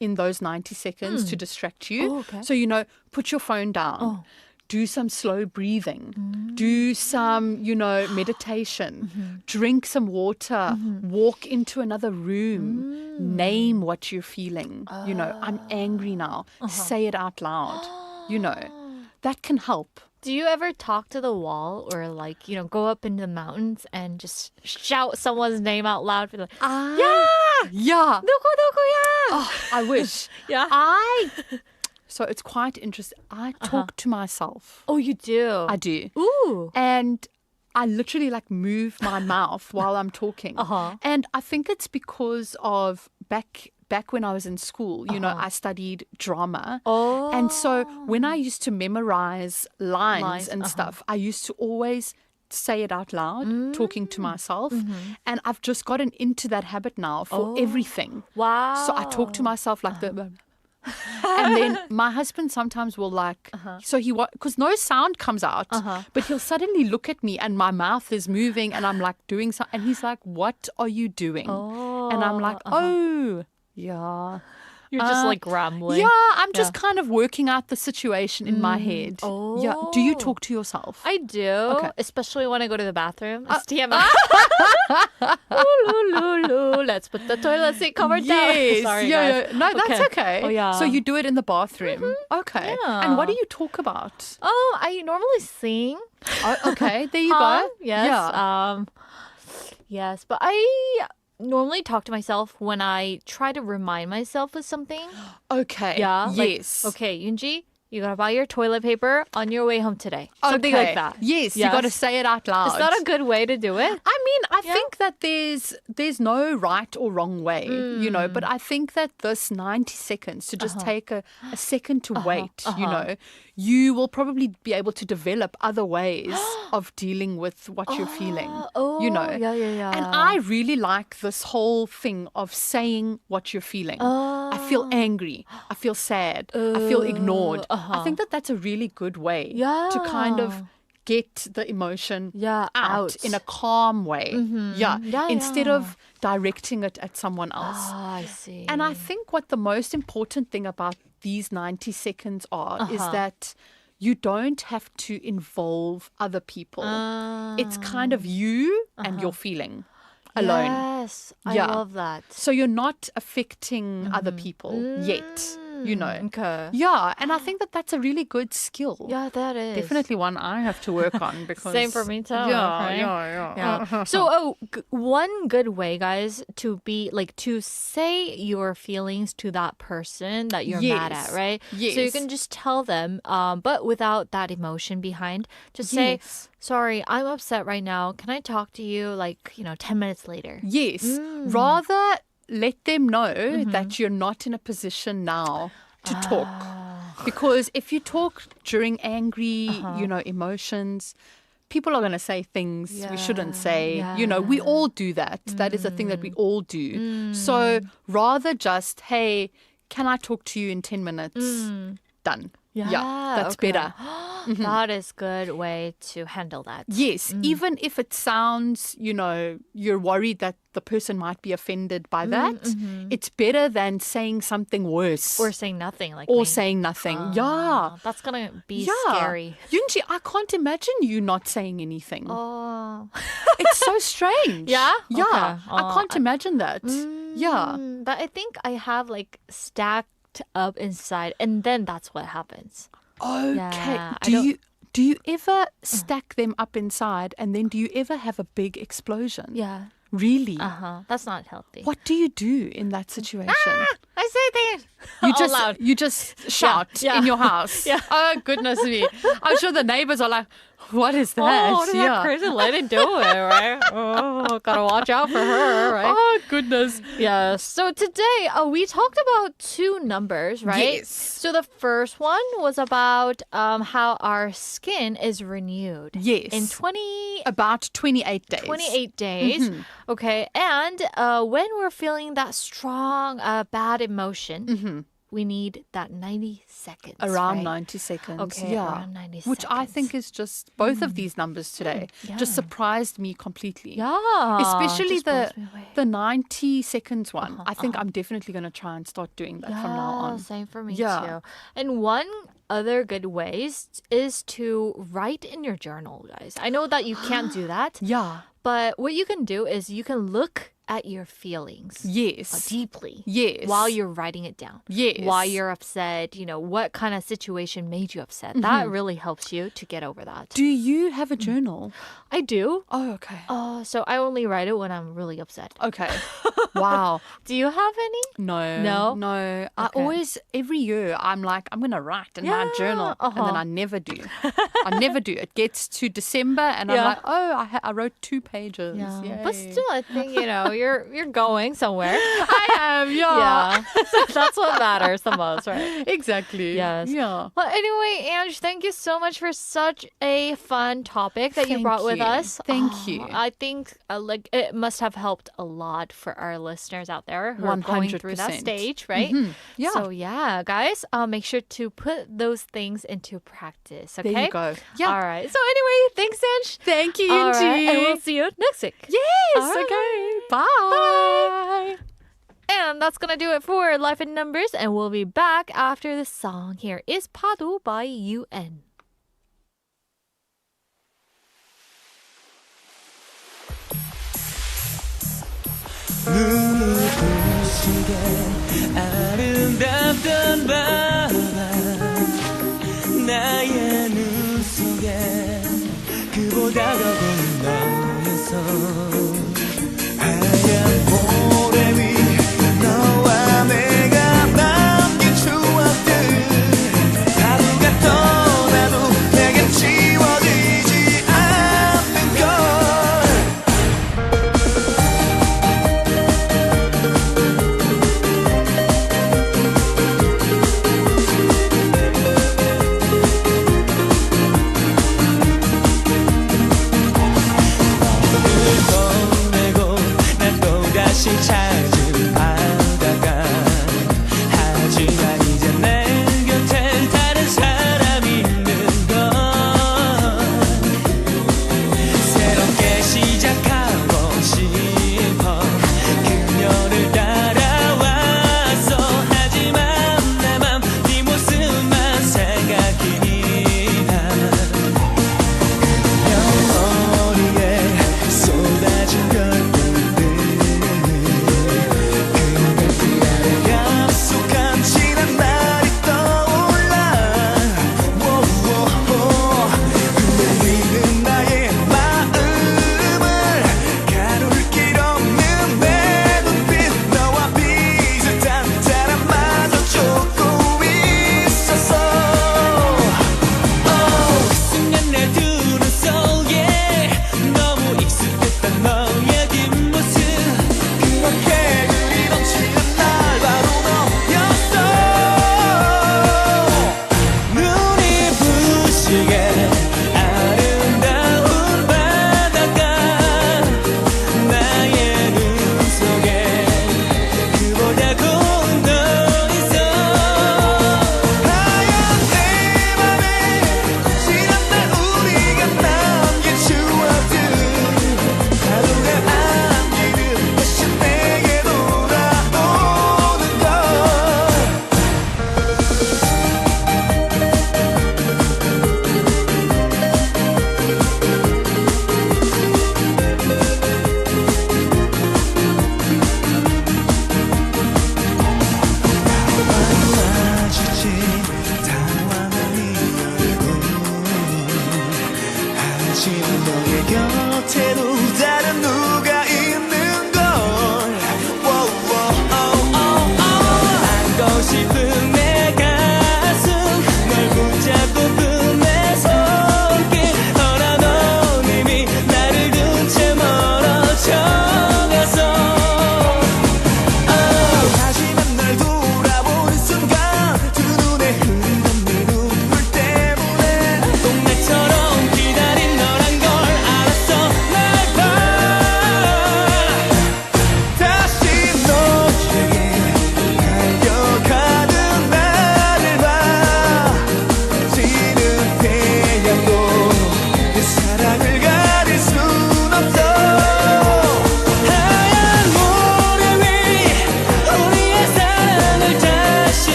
in those 90 seconds to distract you. Oh, okay. So, you know, put your phone down. Do some slow breathing. Do some, you know, meditation. Drink some water. Walk into another room. Name what you're feeling. You know, I'm angry now. Say it out loud. You know, that can help. Do you ever talk to the wall or like, you know, go up in the mountains and just shout someone's name out loud? Be like, Yeah. 누구누구야! Oh, I wish. Yeah. So it's quite interesting. I talk to myself. Oh, you do? I do. Ooh. And I literally like move my mouth while I'm talking. And I think it's because of back when I was in school, you know, I studied drama. Oh. And so when I used to memorize lines and stuff, I used to always say it out loud, talking to myself. And I've just gotten into that habit now for everything. Wow. So I talk to myself like the... And then my husband sometimes will like, so he, because no sound comes out, but he'll suddenly look at me and my mouth is moving and I'm like doing something. And he's like, what are you doing? And I'm like, oh, yeah. You're just like rambling. Yeah, I'm just kind of working out the situation in my head. Yeah. Do you talk to yourself? I do, especially when I go to the bathroom. It's TMI. Let's put the toilet seat cover down. Yes. Sorry, yeah. guys. No, that's okay. Oh, yeah. So you do it in the bathroom. Okay. Yeah. And what do you talk about? Oh, I normally sing. Oh, okay. There you go. Yes. Yeah. Yes, but I normally talk to myself when I try to remind myself of something. Okay. Yeah. like, Yes. okay, Yoonji, you gotta buy your toilet paper on your way home today. Something like that. Yes, you got to say it out loud. Is that a good way to do it? I mean, I think that there's no right or wrong way, you know, but I think that this 90 seconds to just take a second to wait, you know, you will probably be able to develop other ways of dealing with what you're feeling, you know. Yeah. And I really like this whole thing of saying what you're feeling. I feel angry. I feel sad. I feel ignored. I think that that's a really good way to kind of get the emotion out. out in a calm way. Instead of directing it at someone else. I see. And I think what the most important thing about these 90 seconds are is that you don't have to involve other people. It's kind of you and your feeling alone. Yes, I love that. So you're not affecting other people yet, you know. Okay. Yeah, and I think that that's a really good skill. Yeah, that is. Definitely one I have to work on because... Same for me too. Yeah, okay? yeah. So, one good way, guys, to be like to say your feelings to that person that you're mad at, right? Yes. So you can just tell them, but without that emotion behind. Just say, sorry, I'm upset right now. Can I talk to you 10 minutes later? Yes. Rather let them know that you're not in a position now to talk. Because if you talk during angry, emotions, people are going to say things we shouldn't say. You know, we all do that. That is a thing that we all do. So rather just, hey, can I talk to you in 10 minutes? Done. Yeah, that's better. That is good way to handle that. Yes, even if it sounds, you're worried that the person might be offended by that, it's better than saying something worse. Or saying nothing like Or me. saying nothing. Yeah. That's going to be scary. Yoonji, I can't imagine you not saying anything. Oh. It's so strange. Yeah? Yeah. Okay. I can't imagine that. Yeah. But I think I have stacked up inside, and then that's what happens. Okay. Yeah, Do you ever stack them up inside and then do you ever have a big explosion? Yeah. Really? That's not healthy. What do you do in that situation? I say things. You just shout in your house. Yeah. Oh, goodness me. I'm sure the neighbors are like, what is that? What is that crazy lady doing, right? Oh, gotta watch out for her, right? Oh, goodness. Yeah. So today we talked about two numbers, right? Yes. So the first one was about how our skin is renewed. Yes. In About 28 days. 28 days. Okay. And when we're feeling that strong, bad emotion, we need that 90 seconds. Around right? 90 seconds. Okay, yeah. around 90 Which I seconds. think is just, both of these numbers today just surprised me completely. Yeah. Especially just blows me away. the 90 seconds one. I think I'm definitely going to try and start doing that from now on. Same for me Yeah. too. And one other good ways is to write in your journal, guys. I know that you can't do that. Yeah. But what you can do is you can look at your feelings Yes. deeply. Yes. While you're writing it down. Yes. While you're upset, what kind of situation made you upset. That really helps you to get over that. Do you have a journal? I do. Oh, okay. So I only write it when I'm really upset. Okay. Wow. Do you have any? No. No? No. I Okay. always, every year, I'm like, I'm going to write in my journal. And then I never do. I never do. It gets to December and I'm Yeah. like, oh, I wrote 2 pages. Yeah. Yay. But still, I think, you're going somewhere. I am, yeah. Yeah. So that's what matters the most, right? Exactly. Yes. Yeah. Well, anyway, Ange, thank you so much for such a fun topic that you Thank brought with you. us. Thank you. I think it must have helped a lot for our listeners out there who are going through that 100%. stage, right? Yeah. So yeah, guys, make sure to put those things into practice. Okay. There you go. Yeah. All right. So anyway, thanks, Ange. Thank you, All Yunji. right, and we'll see you next week. Yes. All right. Okay. Bye. And that's gonna do it for Life in Numbers, and we'll be back after the song. Here is 파도 by UN. 눈을 속에 아름답던 밤 나의 눈 속에 그보다 더 고운 너였어 하얀 모래 위 너와 내가 남긴 추억들 하루가 떠나도 내겐 지워지지 않는 걸 보내고 난 또다시 찾은 바다가 하지만 이제 내 곁엔 다른 사람이 있는 걸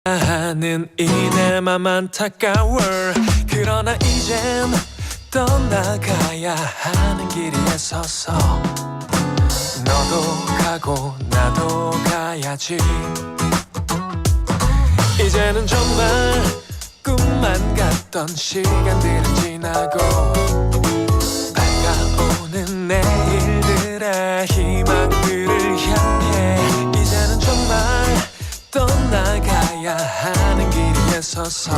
하는 이내 맘 안타까워 그러나 이젠 떠나가야 하는 길에 서서 너도 가고 나도 가야지 이제는 정말 꿈만 같던 시간들은 지나고 밝아오는 내일들의 희망들을 향해 이제는 정말 떠나가야 하는 길에 서서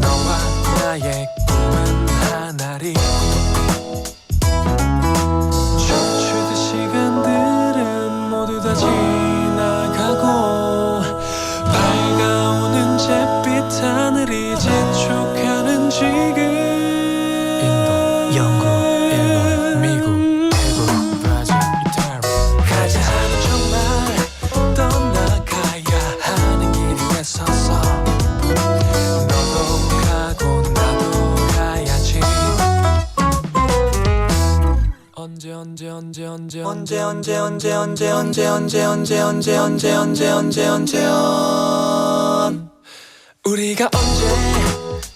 너와 나의 꿈은 하나리 춤추듯 시간들은 모두 다 지나가고 밝아오는 잿빛 하늘이 재촉하는 지금 인도, 영국, 일본, 미국, 태국, 브라질, 이탈리 가자는 정말 떠나가야 하는 길에 서서 너도 가고 나도 가야지 언제 우리가 언제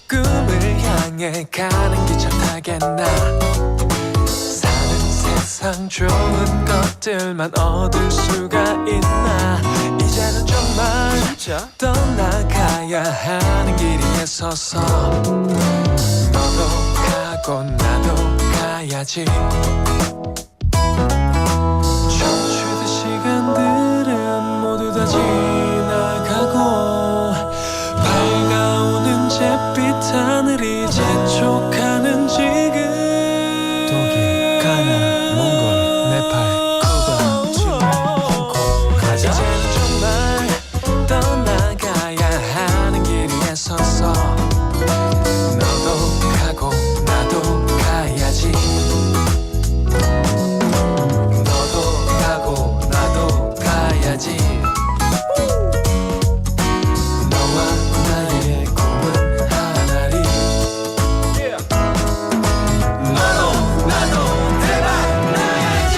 꿈을 향해 가는 기차 타겠나 사는 세상 좋은 것들만 얻을 수가 있나 이제는 정말 떠나가야 하는 길에 서서 너도 가고 나도 가야지 춤추듯 시간들은 모두 다 지나가고 밝아오는 잿빛 하늘이 재촉하는 지금 독일, 가나, 몽골, 네팔, 쿠바, 칠레, 홍콩 가자 이제는 정말 떠나가야 하는 길에 서서 너도 가고 나도 가야지 너도 가고 나도 가야지 너와 나의 꿈은 하나리 너도 나도 대박 나야지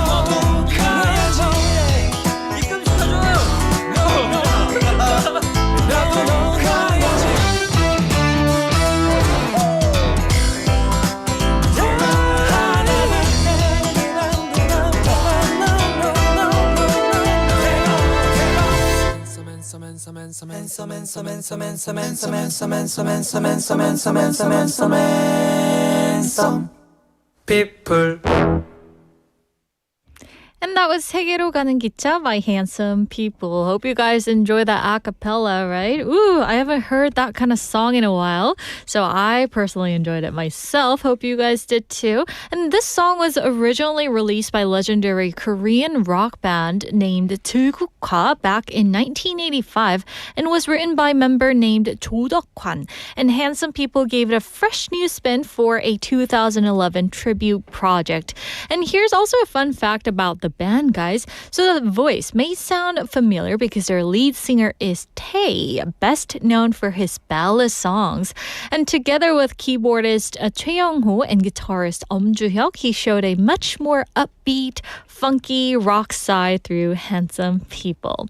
너도 가야지 입금 시켜줘요 나도 너 가야지 people And that was 세계로 가는 기차 by Handsome People. Hope you guys enjoy that a cappella, right? Ooh, I haven't heard that kind of song in a while. So I personally enjoyed it myself. Hope you guys did too. And this song was originally released by legendary Korean rock band named 들국화 back in 1985 and was written by a member named Jo Deok-hwan. And Handsome People gave it a fresh new spin for a 2011 tribute project. And here's also a fun fact about the band, guys. So the voice may sound familiar because their lead singer is Tae, best known for his ballad songs. And together with keyboardist Choi Young-ho and guitarist Ju-hyuk, he showed a much more upbeat, funky rock side through Handsome People.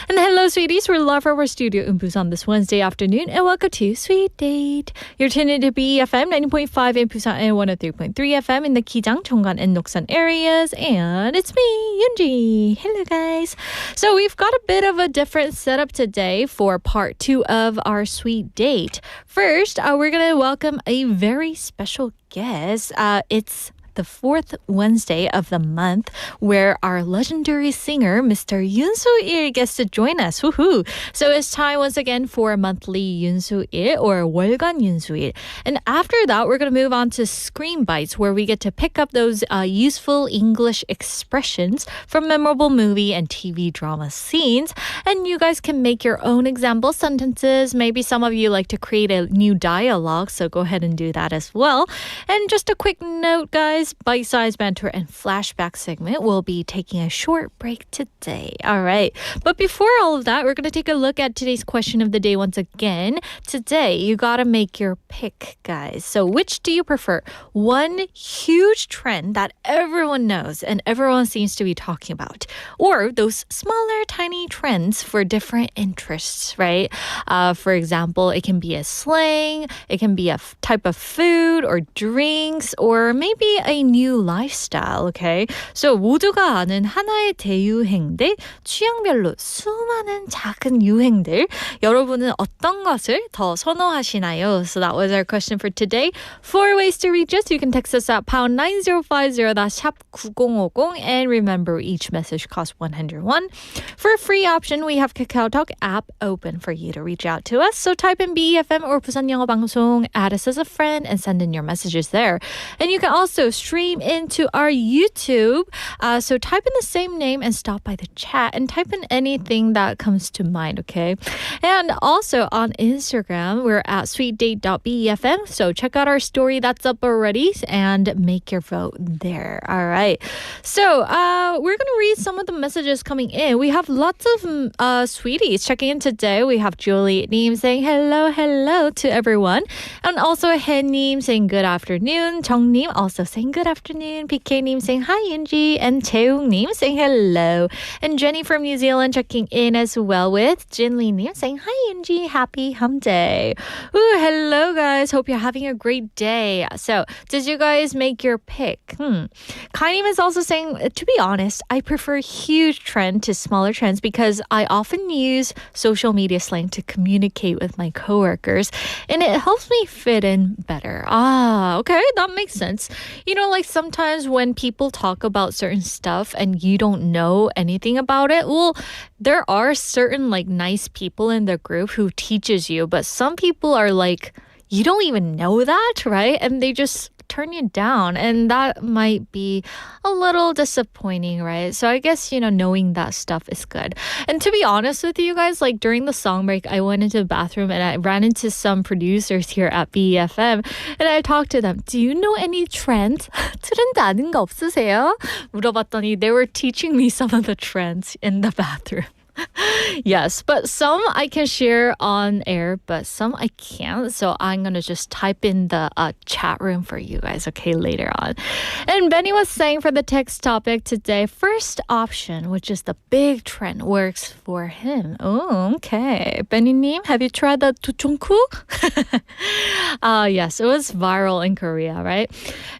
And hello, sweeties. We're live from our studio in Busan this Wednesday afternoon, and welcome to Sweet Date. You're tuned into BFM 90.5 in Busan and 103.3 FM in the Kijang, Chonggan, and Noksan areas. And it's me, Yoonji. Hello, guys. So we've got a bit of a different setup today for part 2 of our Sweet Date. First, we're going to welcome a very special guest. It's the fourth Wednesday of the month, where our legendary singer, Mr. Yoon Soo Il, gets to join us. Woohoo! So it's time once again for monthly Yoon Soo Il or 월간 Yoon Soo Il. And after that, we're going to move on to Screen Bites, where we get to pick up those useful English expressions from memorable movie and TV drama scenes. And you guys can make your own example sentences. Maybe some of you like to create a new dialogue, so go ahead and do that as well. And just a quick note, guys. today's bite-sized banter and flashback segment, we'll be taking a short break today. All right. But before all of that, we're going to take a look at today's question of the day once again. Today, you got to make your pick, guys. So which do you prefer? One huge trend that everyone knows and everyone seems to be talking about, or those smaller, tiny trends for different interests, right? For example, it can be a slang, it can be a type of food or drinks, or maybe a new lifestyle, okay? So 모두가 아는 하나의 대유행들, 취향별로 수많은 작은 유행들, 여러분은 어떤 것을 더 선호하시나요? So that was our question for today. 4 ways to reach us. You can text us at pound 9050, that's 샵 9050, and remember each message costs 101. For a free option, we have KakaoTalk app open for you to reach out to us. So type in BFM or 부산영어방송, add us as a friend, and send in your messages there. And you can also stream into our YouTube. So type in the same name and stop by the chat and type in anything that comes to mind, okay? And also on Instagram, we're at sweetdate.befm. So check out our story that's up already and make your vote there. All right. So we're going to read some of the messages coming in. We have lots of sweeties checking in today. We have Julie Neem saying hello to everyone. And also Hen-Neem saying good afternoon. Jung-Neem also saying good afternoon. PK-Neem saying hi, Yunji. And Cheung-Neem saying hello. And Jenny from New Zealand checking in as well with Jin-Lee-Neem saying hi, Yunji. Happy Hum Day. Ooh, hello, guys. Hope you're having a great day. So, did you guys make your pick? Kai-Neem is also saying, to be honest, I prefer huge trend to smaller trends because I often use social media slang to communicate with my coworkers and it helps me fit in better. Okay, that makes sense. You know, like sometimes when people talk about certain stuff and you don't know anything about it, well, there are certain like nice people in the group who teaches you, but some people are like, you don't even know that, right? And they just turn you down, and that might be a little disappointing, right? So I guess, you know, knowing that stuff is good. And to be honest with you guys, like during the song break, I went into the bathroom and I ran into some producers here at BFM and I talked to them. Do you know any trends? 트렌드 아는 거 없으세요? 물어봤더니 they were teaching me some of the trends in the bathroom. Yes, but some I can share on air, but some I can't. So I'm going to just type in the chat room for you guys, okay, later on. And Benny was saying for the text topic today, first option, which is the big trend, works for him. Oh, okay. Benny-님, have you tried the 두총쿠? Yes, it was viral in Korea, right?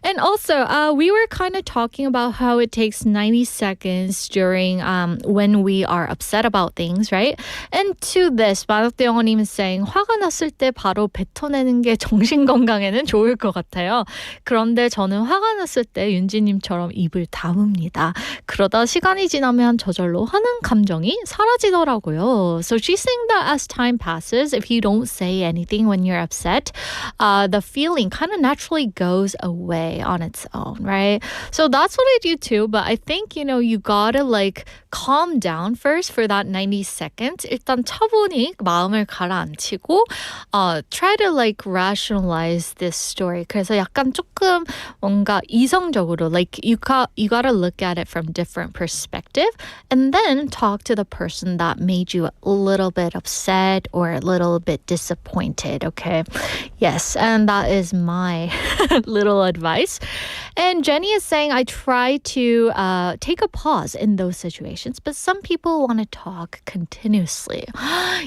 And also, we were kind of talking about how it takes 90 seconds during when we are upset about things, right? And to this, 마덕대영어님 is saying 화가 났을 때 바로 뱉어내는 게 정신 건강에는 좋을 것 같아요. 그런데 저는 화가 났을 때 윤지님처럼 입을 다뭅니다. 그러다 시간이 지나면 저절로 하는 감정이 사라지더라고요. So she's saying that as time passes, if you don't say anything when you're upset, the feeling kind of naturally goes away on its own, right? So that's what I do too, but I think, you know, you gotta like calm down first for that 90 seconds. 일단 차분히 마음을 가라앉히고 try to like rationalize this story. 그래서 약간 조금 뭔가 이성적으로 like you gotta look at it from different perspective and then talk to the person that made you a little bit upset or a little bit disappointed, okay? Yes, and that is my little advice. And Jenny is saying I try to take a pause in those situations, but some people want to talk continuously.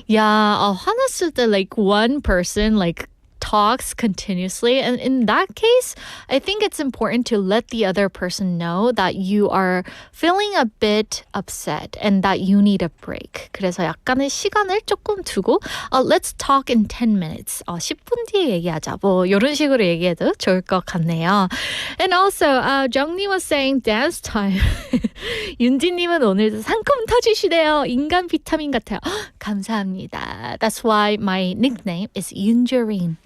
Yeah, 화났을 때 like one person like talks continuously, and in that case I think it's important to let the other person know that you are feeling a bit upset and that you need a break. 그래서 약간의 시간을 조금 두고 let's talk in 10 minutes 10분 뒤에 얘기하자 뭐 이런 식으로 얘기해도 좋을 것 같네요. And also 정리 was saying dance time. 윤지님은 오늘도 상큼 터지시네요. 인간 비타민 같아요. 감사합니다. That's why my nickname is 윤주린.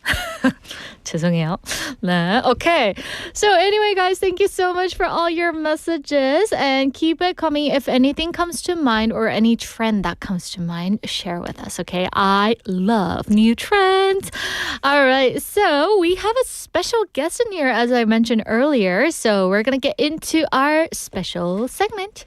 죄송해요. 네, okay. So anyway, guys, thank you so much for all your messages and keep it coming. If anything comes to mind or any trend that comes to mind, share with us, okay? I love new trends. All right, so we have a special guest in here, as I mentioned earlier. So we're going to get into our special segment.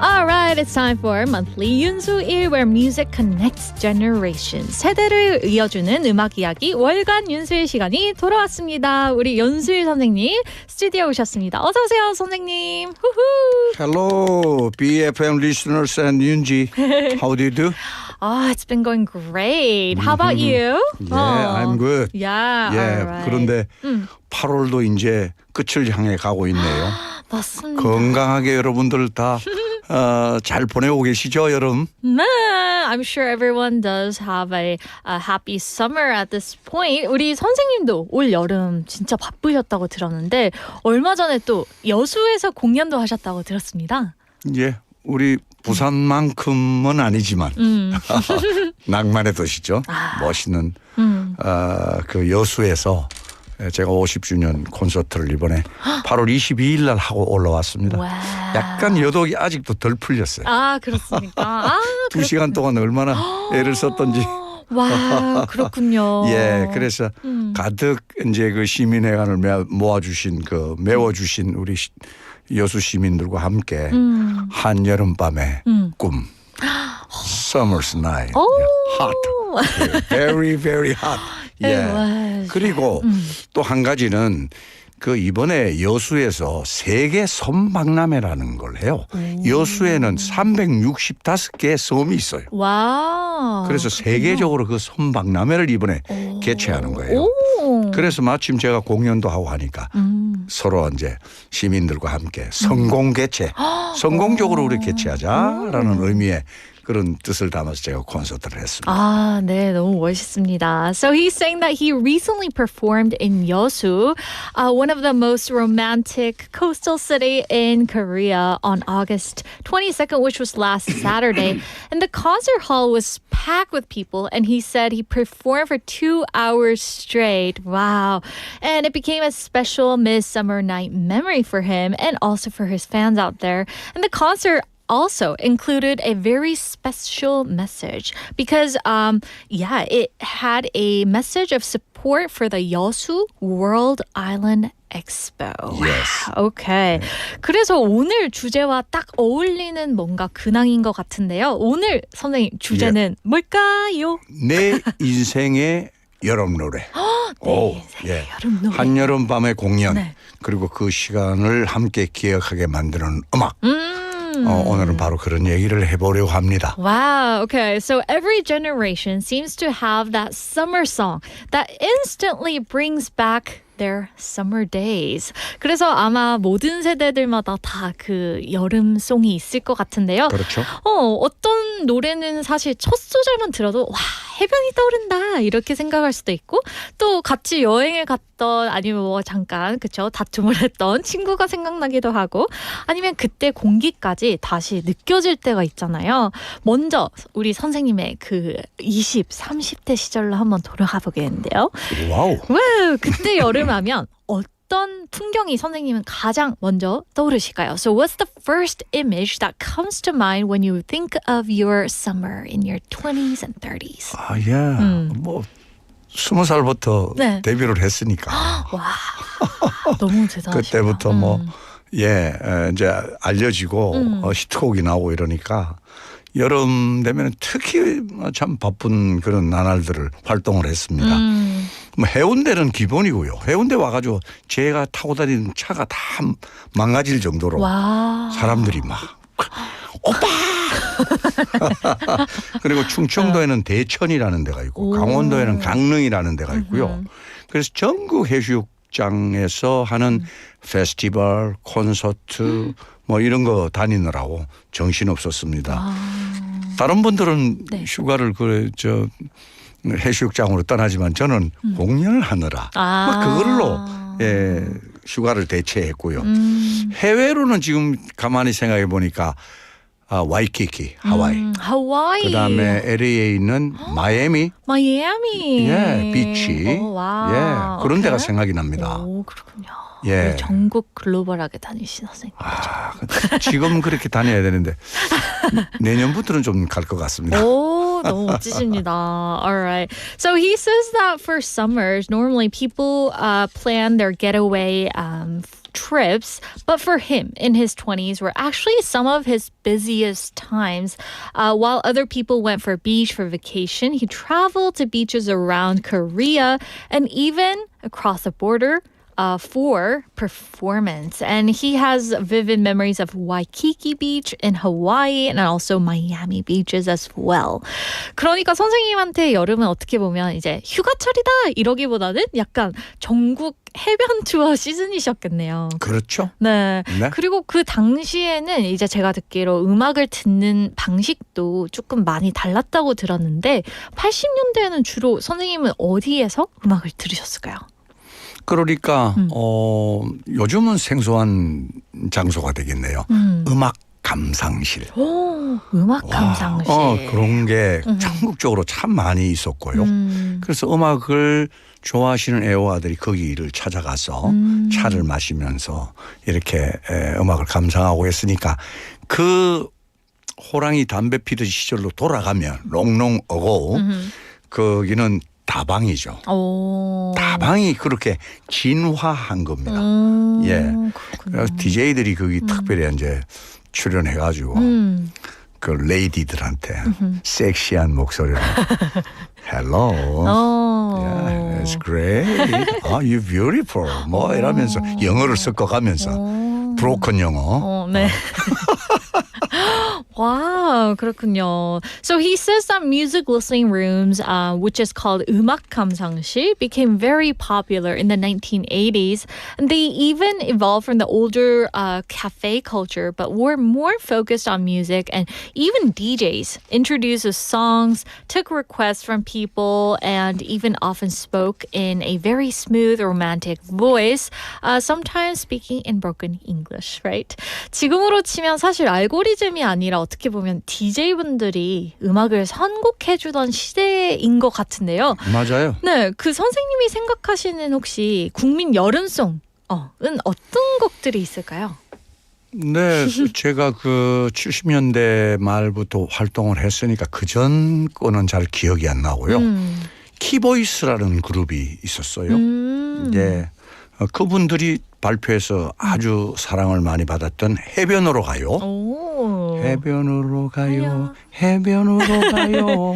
Alright, it's time for monthly Yoon Soo Il, where music connects generations. 세대를 이어주는 음악 이야기 월간 윤수일 시간이 돌아왔습니다. 우리 윤수일 선생님 스튜디오에 오셨습니다. 어서 오세요, 선생님. 후후. Hello, BFM listeners and Yoonji. How do you do? Oh, it's been going great. How about you? Yeah, I'm good. Yeah, 예, alright. 그런데 8월도 이제 끝을 향해 가고 있네요. 맞습니다. 건강하게 여러분들 다 잘 보내고 계시죠, 여러분? 네, I'm sure everyone does have a happy summer at this point. 우리 선생님도 올 여름 진짜 바쁘셨다고 들었는데 얼마 전에 또 여수에서 공연도 하셨다고 들었습니다. 예, 우리 부산만큼은 아니지만 낭만의 도시죠. 멋있는 그 여수에서 제가 50주년 콘서트를 이번에 8월 22일 날 하고 올라왔습니다. 와우. 약간 여독이 아직도 덜 풀렸어요. 아, 그렇습니까? 아, 2시간 동안 얼마나 애를 썼던지. 와, 그렇군요. 예, 그래서 가득 이제 그 시민회관을 모아주신 그 메워주신 우리 여수 시민들과 함께 한여름 밤의 꿈, Summer's Night, hot, very very hot. 예. 그리고 또 한 가지는 그 이번에 여수에서 세계 섬박람회라는 걸 해요. 여수에는 365개의 섬이 있어요. 와. 그래서 세계적으로 그 섬박람회를 이번에 개최하는 거예요. 그래서 마침 제가 공연도 하고 하니까 서로 이제 시민들과 함께 성공 개최, 성공적으로 우리 개최하자라는 의미의 그런 뜻을 담아서 제가 콘서트를 했습니다. 아, 네, 너무 멋있습니다. So he's saying that he recently performed in Yeosu, one of the most romantic coastal city in Korea, on August 22nd, which was last Saturday. And the concert hall was packed with people, and he said he performed for 2 hours straight. Wow. And it became a special midsummer night memory for him and also for his fans out there. And the concert also included a very special message because, it had a message of support for the Yeosu World Island Expo. Yes. Okay. 그래서 오늘 주제와 딱 어울리는 뭔가 근황인 것 같은데요. 오늘 선생님 주제는 뭘까요? 내 인생의 여름 노래. 네, 예. 여름 노래. 한여름 밤의 공연. 네. 그리고 그 시간을 함께 기억하게 만드는 음악. 오늘은 바로 그런 얘기를 해보려고 합니다. Wow, okay. So every generation seems to have that summer song that instantly brings back their summer days. 그래서 아마 모든 세대들마다 다 그 여름송이 있을 것 같은데요. 그렇죠. 어떤 노래는 사실 첫 소절만 들어도 와, 해변이 떠오른다 이렇게 생각할 수도 있고 또 같이 여행을 갔던 아니면 뭐 잠깐 그쵸 다툼을 했던 친구가 생각나기도 하고 아니면 그때 공기까지 다시 느껴질 때가 있잖아요. 먼저 우리 선생님의 그 20, 30대 시절로 한번 돌아가 보겠는데요. 와우. 와, 그때 여름하면 어떤 풍경이 선생님은 가장 먼저 떠오르실까요? So what's the first image that comes to mind when you think of your summer in your 20s and 30s? 아, 예. 뭐 20살부터 네. 데뷔를 했으니까. 와, 너무 대단하시다. 그때부터 뭐 예, 이제 알려지고 히트곡이 나오고 이러니까 여름 되면 특히 참 바쁜 그런 나날들을 활동을 했습니다. 뭐 해운대는 기본이고요. 해운대 와가지고 제가 타고 다니는 차가 다 망가질 정도로 와. 사람들이 막 오빠. 그리고 충청도에는 대천이라는 데가 있고 강원도에는 강릉이라는 데가 있고요. 그래서 전국 해수욕장에서 하는 페스티벌, 콘서트 뭐 이런 거 다니느라고 정신 없었습니다. 다른 분들은 네. 휴가를 해수욕장으로 떠나지만 저는 공연을 하느라 막 그걸로 휴가를 대체했고요. 해외로는 지금 가만히 생각해 보니까 와이키키, 하와이. 하와이. 그다음에 LA에 있는 마이애미. 마이애미. 예, 비치. 오, 와우. 예, 그런 데가 생각이 납니다. 오, 그렇군요. 예. 전국 글로벌하게 다니신 선생님. 지금 그렇게 다녀야 되는데 내년부터는 좀 갈 것 같습니다. 오, 너무 멋지십니다. All right. So he says that for summers, normally people plan their getaway trips, but for him in his 20s were actually some of his busiest times. While other people went for beach for vacation, he traveled to beaches around Korea and even across the border for performance. And he has vivid memories of Waikiki Beach in Hawaii and also Miami beaches as well. 그러니까 선생님한테 여름은 어떻게 보면 이제 휴가철이다 이러기보다는 약간 전국 해변 투어 시즌이셨겠네요. 그렇죠. 네. 네. 그리고 그 당시에는 이제 제가 듣기로 음악을 듣는 방식도 조금 많이 달랐다고 들었는데 80년대에는 주로 선생님은 어디에서 음악을 들으셨을까요? 그러니까 요즘은 생소한 장소가 되겠네요. 음악 감상실. 오, 음악 감상실. 그런 게 전국적으로 참 많이 있었고요. 그래서 음악을 좋아하시는 애호가들이 거기를 찾아가서 차를 마시면서 이렇게 음악을 감상하고 했으니까 그 호랑이 담배 피던 시절로 돌아가면 롱롱 어고 거기는 다방이죠. 오. 다방이 그렇게 진화한 겁니다. 예. 그래서 DJ들이 거기 특별히 이제 출연해가지고 그 레이디들한테 섹시한 목소리로 Hello. Yeah, it's great. You're beautiful. 뭐 이러면서 영어를 섞어가면서 브로큰 영어. 네. Wow, 그렇군요. So he says that music listening rooms, which is called 음악 감상실, became very popular in the 1980s. And they even evolved from the older cafe culture, but were more focused on music. And even DJs introduced the songs, took requests from people, and even often spoke in a very smooth, romantic voice, sometimes speaking in broken English, right? 지금으로 치면 사실 알고리즘이 아니라 어떻게 보면 DJ분들이 음악을 선곡해주던 시대인 것 같은데요. 맞아요. 네, 그 선생님이 생각하시는 혹시 국민 여름송은 어떤 곡들이 있을까요? 네, 제가 그 70년대 말부터 활동을 했으니까 그전 거는 잘 기억이 안 나고요. 키보이스라는 그룹이 있었어요. 예, 그분들이 발표해서 아주 사랑을 많이 받았던 해변으로 가요. 오. 해변으로 가요. 해변으로 가요.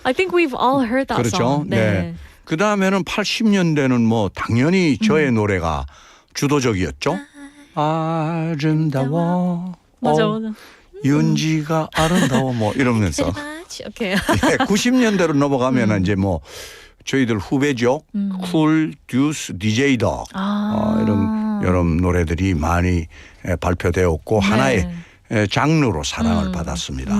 I think we've all heard that 그렇죠. song. 네. 그 다음에는 80년대는 뭐 당연히 저의 노래가 주도적이었죠. 아름다워. 맞아, 맞아. 윤지가 아름다워 뭐 이러면서. 오케이. 예, 90년대로 넘어가면 이제 뭐 저희들 후배죠. 쿨, 듀스, DJ 덕 이런 여러 노래들이 많이 발표되었고 하나의 장르로 사랑을 받았습니다.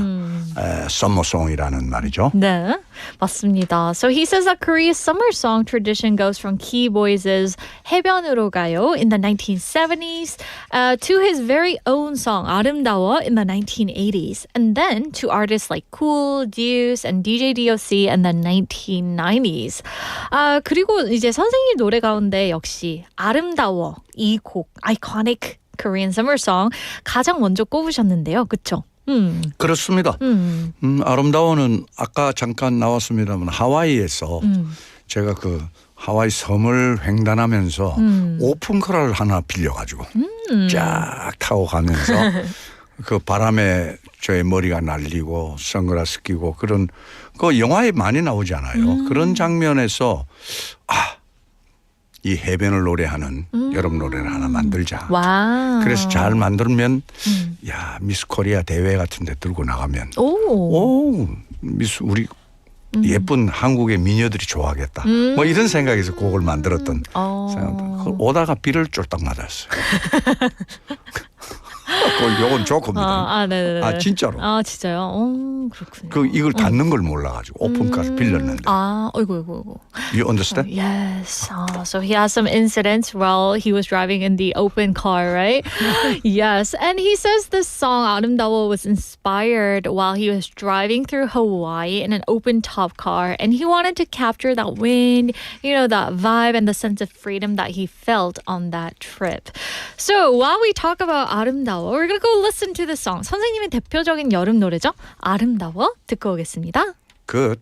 썸머송이라는 말이죠. 네, 맞습니다. So he says that Korea's summer song tradition goes from Key Boys' 해변으로 가요 in the 1970s to his very own song 아름다워 in the 1980s and then to artists like Cool, Deuce and DJ DOC in the 1990s. 그리고 이제 선생님 노래 가운데 역시 아름다워 이 곡 iconic Korean summer song 가장 먼저 꼽으셨는데요. 그렇죠? 그렇습니다. 아름다워는 아까 잠깐 나왔습니다만 하와이에서 제가 그 하와이 섬을 횡단하면서 오픈카를 하나 빌려가지고 쫙 타고 가면서 그 바람에 저의 머리가 날리고 선글라스 끼고 그런 그 영화에 많이 나오잖아요. 그런 장면에서 이 해변을 노래하는 여름 노래를 하나 만들자. 와. 그래서 잘 만들면 야 미스 코리아 대회 같은 데 들고 나가면 오 미스 우리 예쁜 한국의 미녀들이 좋아하겠다. 뭐 이런 생각에서 곡을 만들었던 생각입니다. 오다가 비를 쫄딱 맞았어요. 요건 조금입니다. 네네네. 진짜로. 진짜요? 그렇군요. 이걸 닫는 걸 몰라가지고 오픈카를 빌렸는데. 어이구. You understand? Yes. So he has some incidents while he was driving in the open car, right? Yes. And he says this song 아름다워 was inspired while he was driving through Hawaii in an open top car, and he wanted to capture that wind, that vibe and the sense of freedom that he felt on that trip. So while we talk about 아름다워, we're gonna go listen to the song. 선생님의 대표적인 여름 노래죠? 아름다워 듣고 오겠습니다. Good.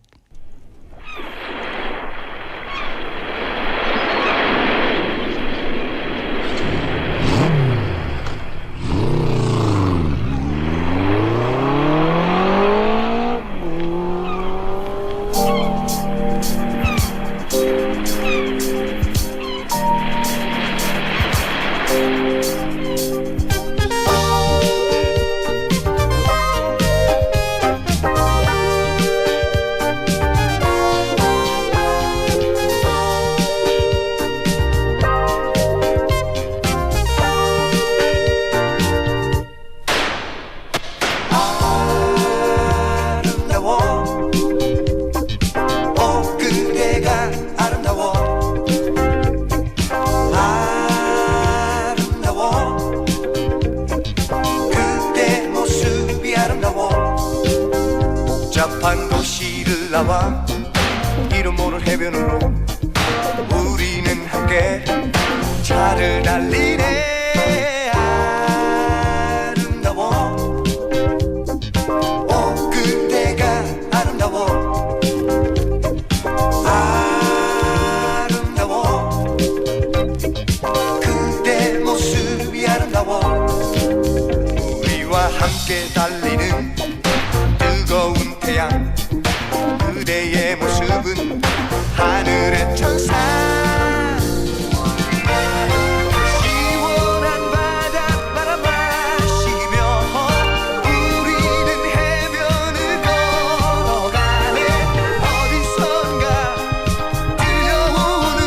복잡한 도시를 나와 이름 모를 해변으로 우리는 함께 차를 달리네. 아름다워 그대가 아름다워 아름다워 그대 모습이 아름다워 우리와 함께 달리는 뜨거운 태양 그대의 모습은 하늘의 천사 시원한 바닷바람 마시며 우리는 해변을 걸어가네. 어디선가 들려오는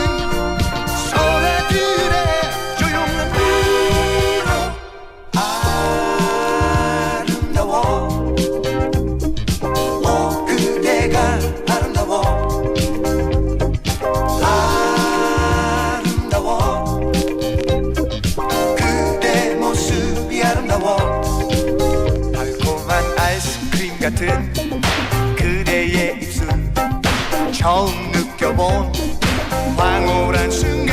소라들의 조용한 위로 아름다워 그대가 아름다워 아름다워 그대 모습이 아름다워 달콤한 아이스크림 같은 그대의 입술 처음 느껴본 황홀한 순간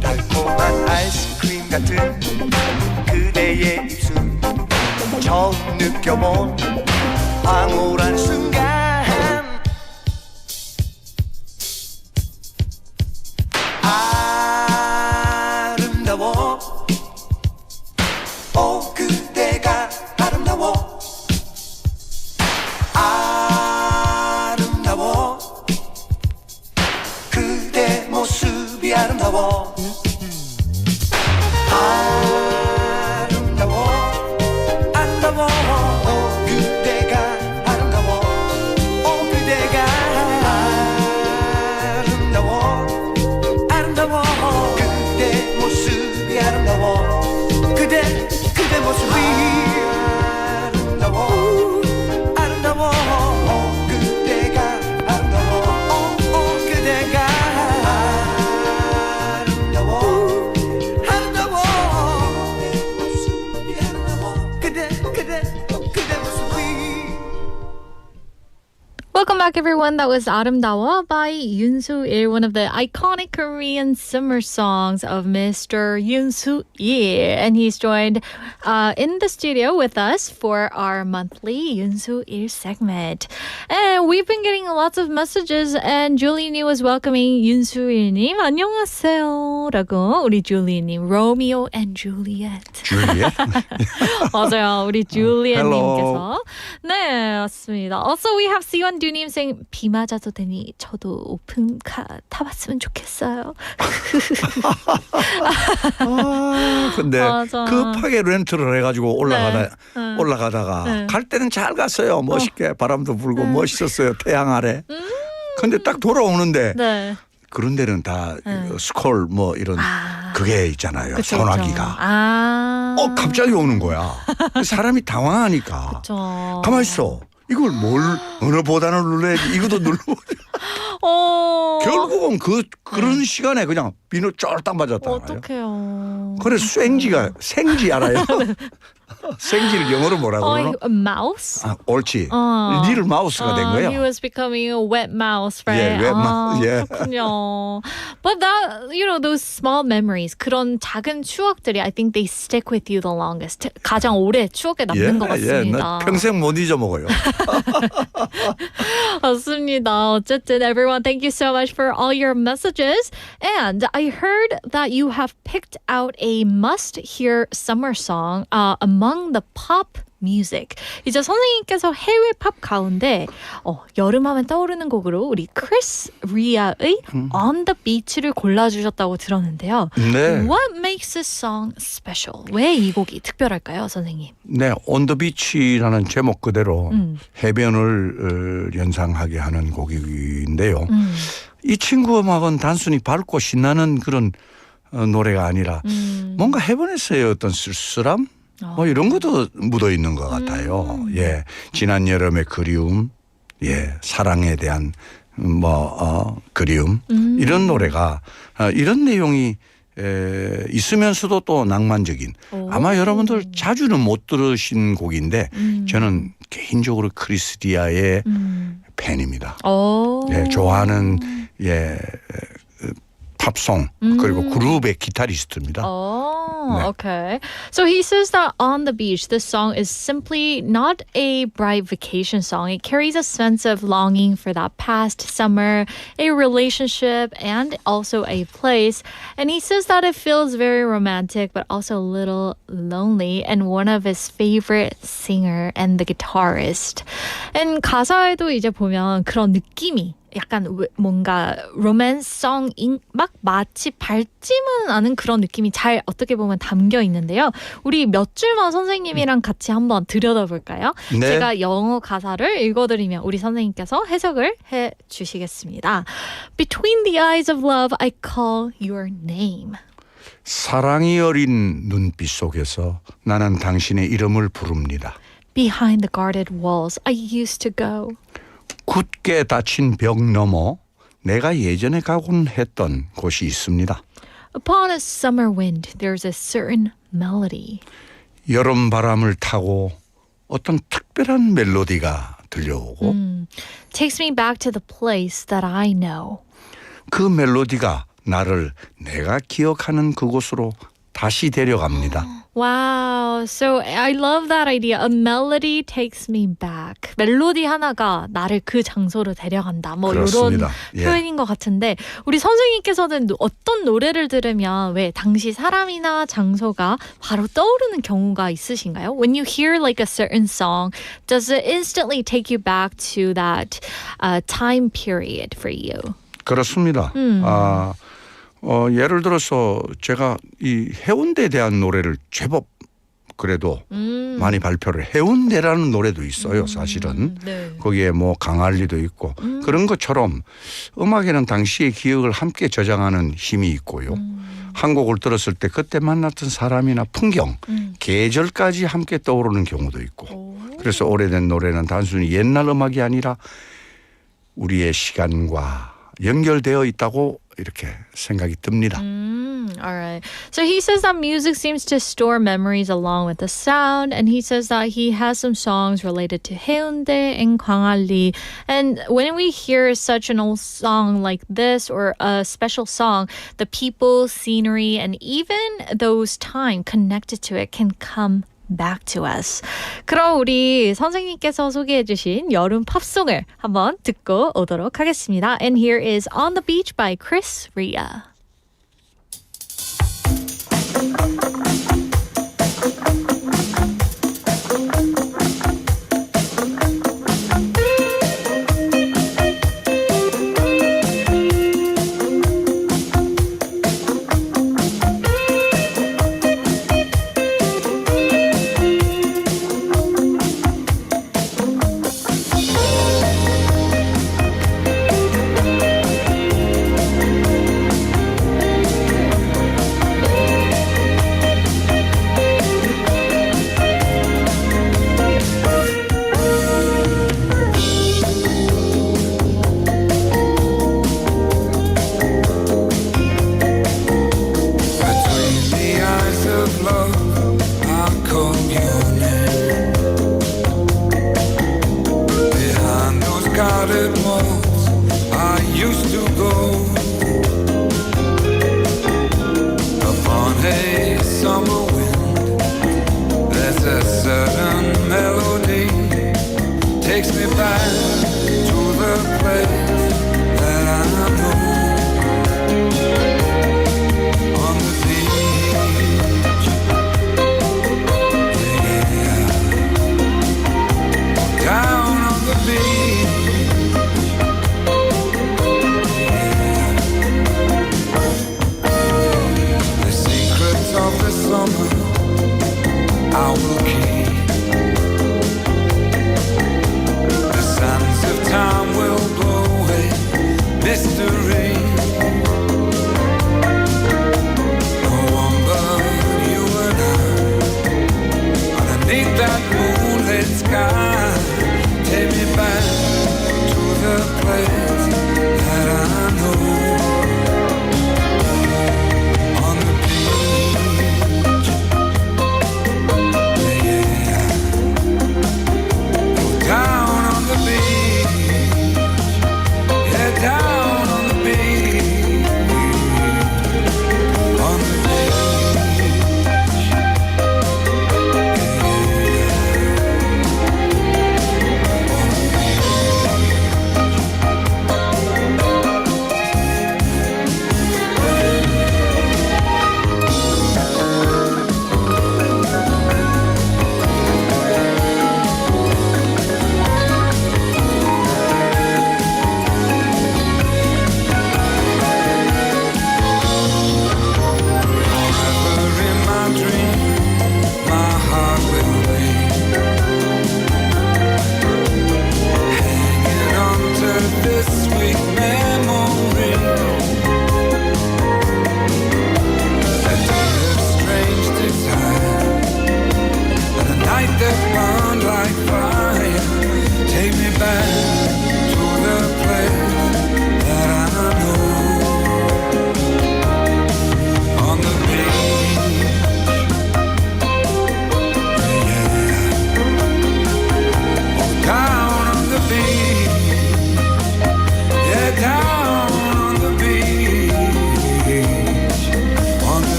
달콤한 아이스크림 같은 그대의 입술 처음 느껴본 황홀한 순간 아름다워 그대가 아름다워 아름다워 그대 모습이 아름다워 아름다워 아름다워 그대가 아름다워 그대가 아름다워 아름다워 그대 모습이 아름다워 그대 모습이 아름다워 아름다워 그대가 아름다워 Welcome back, everyone. That was 아름다워 by Yoon Soo Il, one of the iconic Korean summer songs of Mr. Yoon Soo Il. And he's joined in the studio with us for our monthly Yoon Soo Il segment. And we've been getting lots of messages, and Julie was welcoming Yoon Soo Il-님. 안녕하세요. 라고 우리 Julie-님, Romeo and Juliet. Juliet? 맞아요. 우리 Juliet-님께서. Hello. 네, 맞습니다. Also, we have C1두님 saying 비 맞아도 되니 저도 오픈카 타봤으면 좋겠어요. 근데 맞아. 급하게 렌트를 해가지고 올라가다가 갈 때는 잘 갔어요. 멋있게 바람도 불고 멋있었어요. 태양 아래. 근데 딱 돌아오는데 네. 그런 데는 다 스콜 뭐 이런 그게 있잖아요. 그쵸, 전화기가. 그쵸. 갑자기 오는 거야. 사람이 당황하니까. 그쵸. 가만히 있어. 이걸 어느 보단을 눌러야지. 이것도 눌러보자. 결국은 그런 시간에 그냥 비누 쫄딱 맞았다. 어떡해요. 그래서 생지 알아요? 생지를 영어로 뭐라고 그러나? mouse? 옳지. 리를 마우스가 된 거야. He was becoming a wet mouse, right? Yeah, wet mouse. Yeah. 그렇군요. But that, those small memories, 그런 작은 추억들이 I think they stick with you the longest. 가장 오래 추억에 남는 것 같습니다. 나 평생 못 잊어먹어요. 맞습니다. 어쨌든 everyone, thank you so much for all your messages. And I heard that you have picked out a must-hear summer song among the pop music. 이제 선생님께서 해외 팝 가운데 여름하면 떠오르는 곡으로 우리 크리스 리아의 On the Beach를 골라주셨다고 들었는데요. 네. What makes this song special? 왜 이 곡이 특별할까요, 선생님? 네, On the Beach라는 제목 그대로 해변을 연상하게 하는 곡인데요. 이 친구 음악은 단순히 밝고 신나는 그런 노래가 아니라 뭔가 해변에서의 어떤 쓸쓸함? 뭐 이런 것도 묻어 있는 것 같아요. 예, 지난 여름의 그리움, 사랑에 대한 그리움 이런 노래가 이런 내용이 있으면서도 또 낭만적인. 아마 여러분들 자주는 못 들으신 곡인데 저는 개인적으로 크리스 리아의 팬입니다. 좋아하는 팝송 그리고 그룹의 기타리스트입니다. 네. Okay. So he says that On the Beach, this song is simply not a bright vacation song. It carries a sense of longing for that past summer, a relationship, and also a place. And he says that it feels very romantic, but also a little lonely, and one of his favorite singer and the guitarist. And 가사에도 이제 보면 그런 느낌이 약간 뭔가 로맨스송인 막 마치 밝지만 않은 그런 느낌이 잘 어떻게 보면 담겨 있는데요. 우리 몇 줄만 선생님이랑 같이 한번 들여다볼까요? 네. 제가 영어 가사를 읽어드리면 우리 선생님께서 해석을 해주시겠습니다. Between the eyes of love, I call your name. 사랑이 어린 눈빛 속에서 나는 당신의 이름을 부릅니다. Behind the guarded walls, I used to go. 굳게 닫힌 벽 너머 내가 예전에 가곤 했던 곳이 있습니다. Upon a summer wind, there's a certain melody. 여름 바람을 타고 어떤 특별한 멜로디가 들려오고 Takes me back to the place that I know. 그 멜로디가 나를 내가 기억하는 그곳으로 다시 데려갑니다. Wow, so I love that idea. A melody takes me back. 멜로디 하나가 나를 그 장소로 데려간다. 뭐 그렇습니다. 이런 표현인 것 같은데 우리 선생님께서는 어떤 노래를 들으면 왜 당시 사람이나 장소가 바로 떠오르는 경우가 있으신가요? When you hear like a certain song, does it instantly take you back to that time period for you? 그렇습니다. 예를 들어서 제가 이 해운대에 대한 노래를 제법 그래도 많이 발표를 해운대라는 노래도 있어요. 사실은 네. 거기에 뭐 강할리도 있고 그런 것처럼 음악에는 당시의 기억을 함께 저장하는 힘이 있고요. 한 곡을 들었을 때 그때 만났던 사람이나 풍경, 계절까지 함께 떠오르는 경우도 있고 그래서 오래된 노래는 단순히 옛날 음악이 아니라 우리의 시간과 연결되어 있다고 이렇게 생각이 듭니다. All right. So he says that music seems to store memories along with the sound, and he says that he has some songs related to Haeundae and Gwangalli. And when we hear such an old song like this or a special song, the people, scenery, and even those time connected to it can come back to us. 그럼 우리 선생님께서 소개해 주신 여름 팝송을 한번 듣고 오도록 하겠습니다. And here is On the Beach by Chris Ria.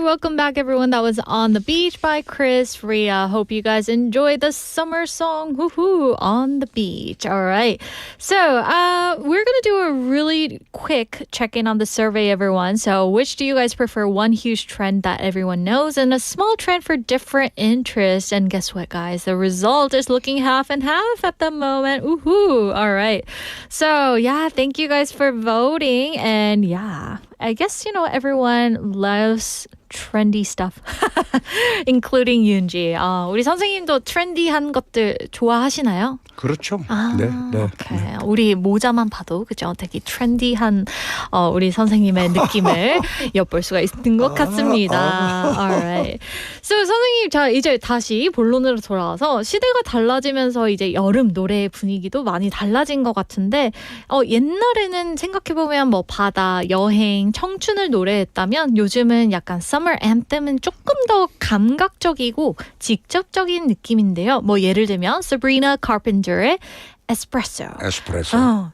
Welcome back, everyone. That was On the Beach by Chris Ria. Hope you guys enjoyed the summer song, woohoo, On the Beach. All right. So we're going to do a really quick check-in on the survey, everyone. So which do you guys prefer? One huge trend that everyone knows and a small trend for different interests. And guess what, guys? The result is looking half and half at the moment. Woohoo. All right. So yeah, thank you guys for voting. And yeah, I guess, everyone loves trendy stuff, including Yoonji. 우리 선생님도 트렌디한 것들 좋아하시나요? 그렇죠. 아, 네, 네. 오케이. 우리 모자만 봐도 그죠? 되게 트렌디한 우리 선생님의 느낌을 엿볼 수가 있는 것 같습니다. Alright. So 선생님, 자 이제 다시 본론으로 돌아와서 시대가 달라지면서 이제 여름 노래의 분위기도 많이 달라진 것 같은데 옛날에는 생각해보면 뭐 바다, 여행, 청춘을 노래했다면 요즘은 약간 summer anthem은 조금 더 감각적이고 직접적인 느낌인데요. 뭐 예를 들면 Sabrina Carpenter의 에스프레소.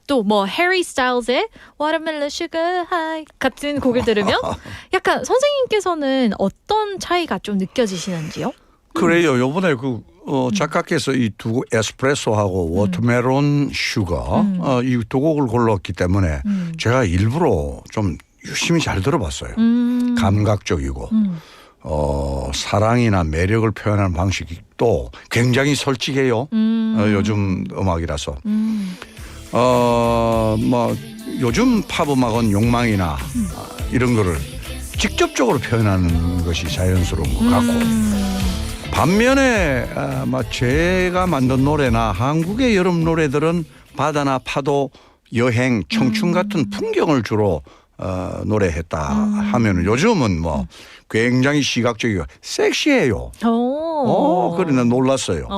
또 뭐 해리 스타일즈의 Watermelon Sugar High 같은 곡을 들으면 약간 선생님께서는 어떤 차이가 좀 느껴지시는지요? 그래요. 요번에 작가께서 이 두 에스프레소하고 워터멜론 슈거 이 두 곡을 골랐기 때문에 제가 일부러 좀 유심히 잘 들어봤어요. 감각적이고 사랑이나 매력을 표현하는 방식도 굉장히 솔직해요. 요즘 음악이라서. 뭐 요즘 팝 음악은 욕망이나 이런 거를 직접적으로 표현하는 것이 자연스러운 것 같고 반면에 제가 만든 노래나 한국의 여름 노래들은 바다나 파도, 여행, 청춘 같은 풍경을 주로 노래했다 하면은 요즘은 뭐 굉장히 시각적이고 섹시해요. 그래 난 놀랐어요.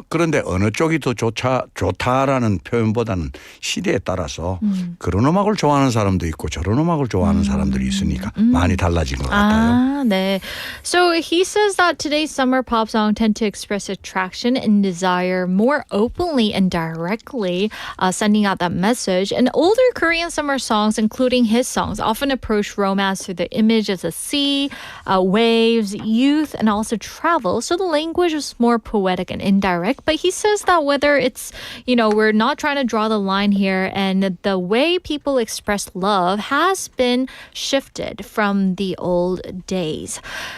그런데 어느 쪽이 더 좋다라는 표현보다는 시대에 따라서 그런 음악을 좋아하는 사람도 있고 저런 음악을 좋아하는 사람들이 있으니까 많이 달라진 것 같아요. 네. So he says that today's summer pop songs tend to express attraction and desire more openly and directly, sending out that message. And older Korean summer songs, including his songs, often approach romance through the image of the sea, waves, youth, and also travel. So the language is more poetic and indirect. But he says that whether it's, we're not trying to draw the line here, and the way people express love has been shifted from the old days.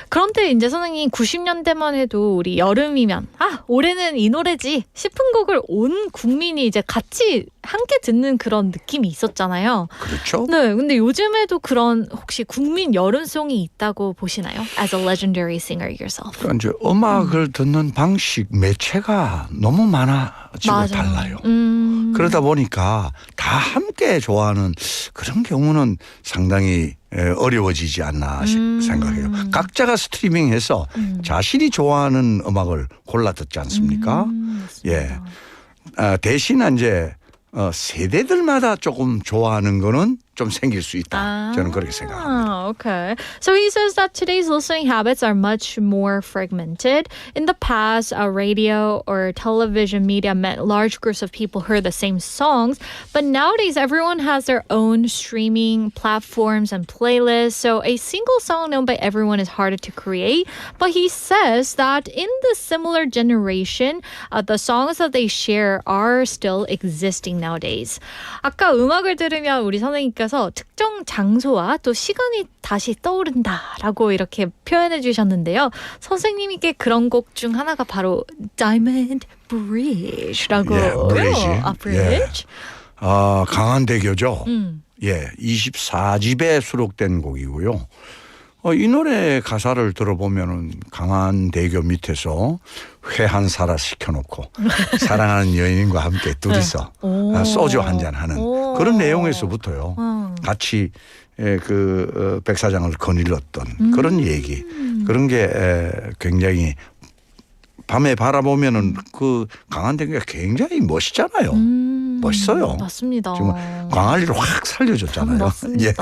그런데 이제 선생님 90년대만 해도 우리 여름이면 올해는 이 노래지 싶은 곡을 온 국민이 이제 같이 함께 듣는 그런 느낌이 있었잖아요. 그렇죠. 네, 근데 요즘에도 그런 혹시 국민 여름송이 있다고 보시나요? As a legendary singer yourself. 그러니까 이제 음악을 듣는 방식, 매체가 너무 많아지고 달라요. 그러다 보니까 다 함께 좋아하는 그런 경우는 상당히 어려워지지 않나 생각해요. 각자가 스트리밍해서 자신이 좋아하는 음악을 골라 듣지 않습니까? 예. 대신 이제 세대들마다 조금 좋아하는 거는 좀 생길 수 있다. 저는 그렇게 생각합니다. Okay. So he says that today's listening habits are much more fragmented. In the past, radio or television media meant large groups of people heard the same songs, but nowadays everyone has their own streaming platforms and playlists, so a single song known by everyone is harder to create. But he says that in the similar generation, the songs that they share are still existing nowadays. 아까 음악을 들으면 우리 선생님께서 특정 장소와 또 시간이 다시 떠오른다라고 이렇게 표현해 주셨는데요. 선생님께 그런 곡 중 하나가 바로 Diamond Bridge라고. Bridge. 강한대교죠. 예, 24집에 수록된 곡이고요. 이 노래 가사를 들어보면은 강한대교 밑에서 회 한 사라 시켜놓고 사랑하는 연인과 함께 둘이서 소주 한잔 하는 그런 내용에서부터요. 같이 백사장을 거닐렀던 그런 얘기. 그런 게 굉장히 밤에 바라보면은 그 강한대교가 굉장히 멋있잖아요. 멋있어요. 맞습니다. 지금 광안리를 확 살려줬잖아요. 맞습니다. 예.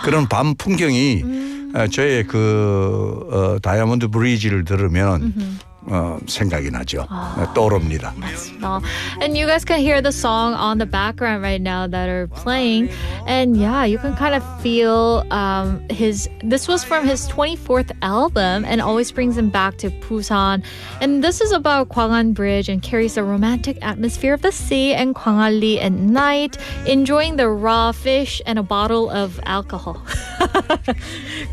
그런 밤 풍경이 저의 다이아몬드 브리지를 들으면 생각이 나죠. 떠오릅니다. 맞습니다. And you guys can hear the song on the background right now that are playing. And yeah, you can kind of feel this was from his 24th album and always brings him back to Busan. And this is about Gwangan Bridge and carries the romantic atmosphere of the sea and Gwangalli at night, enjoying the raw fish and a bottle of alcohol.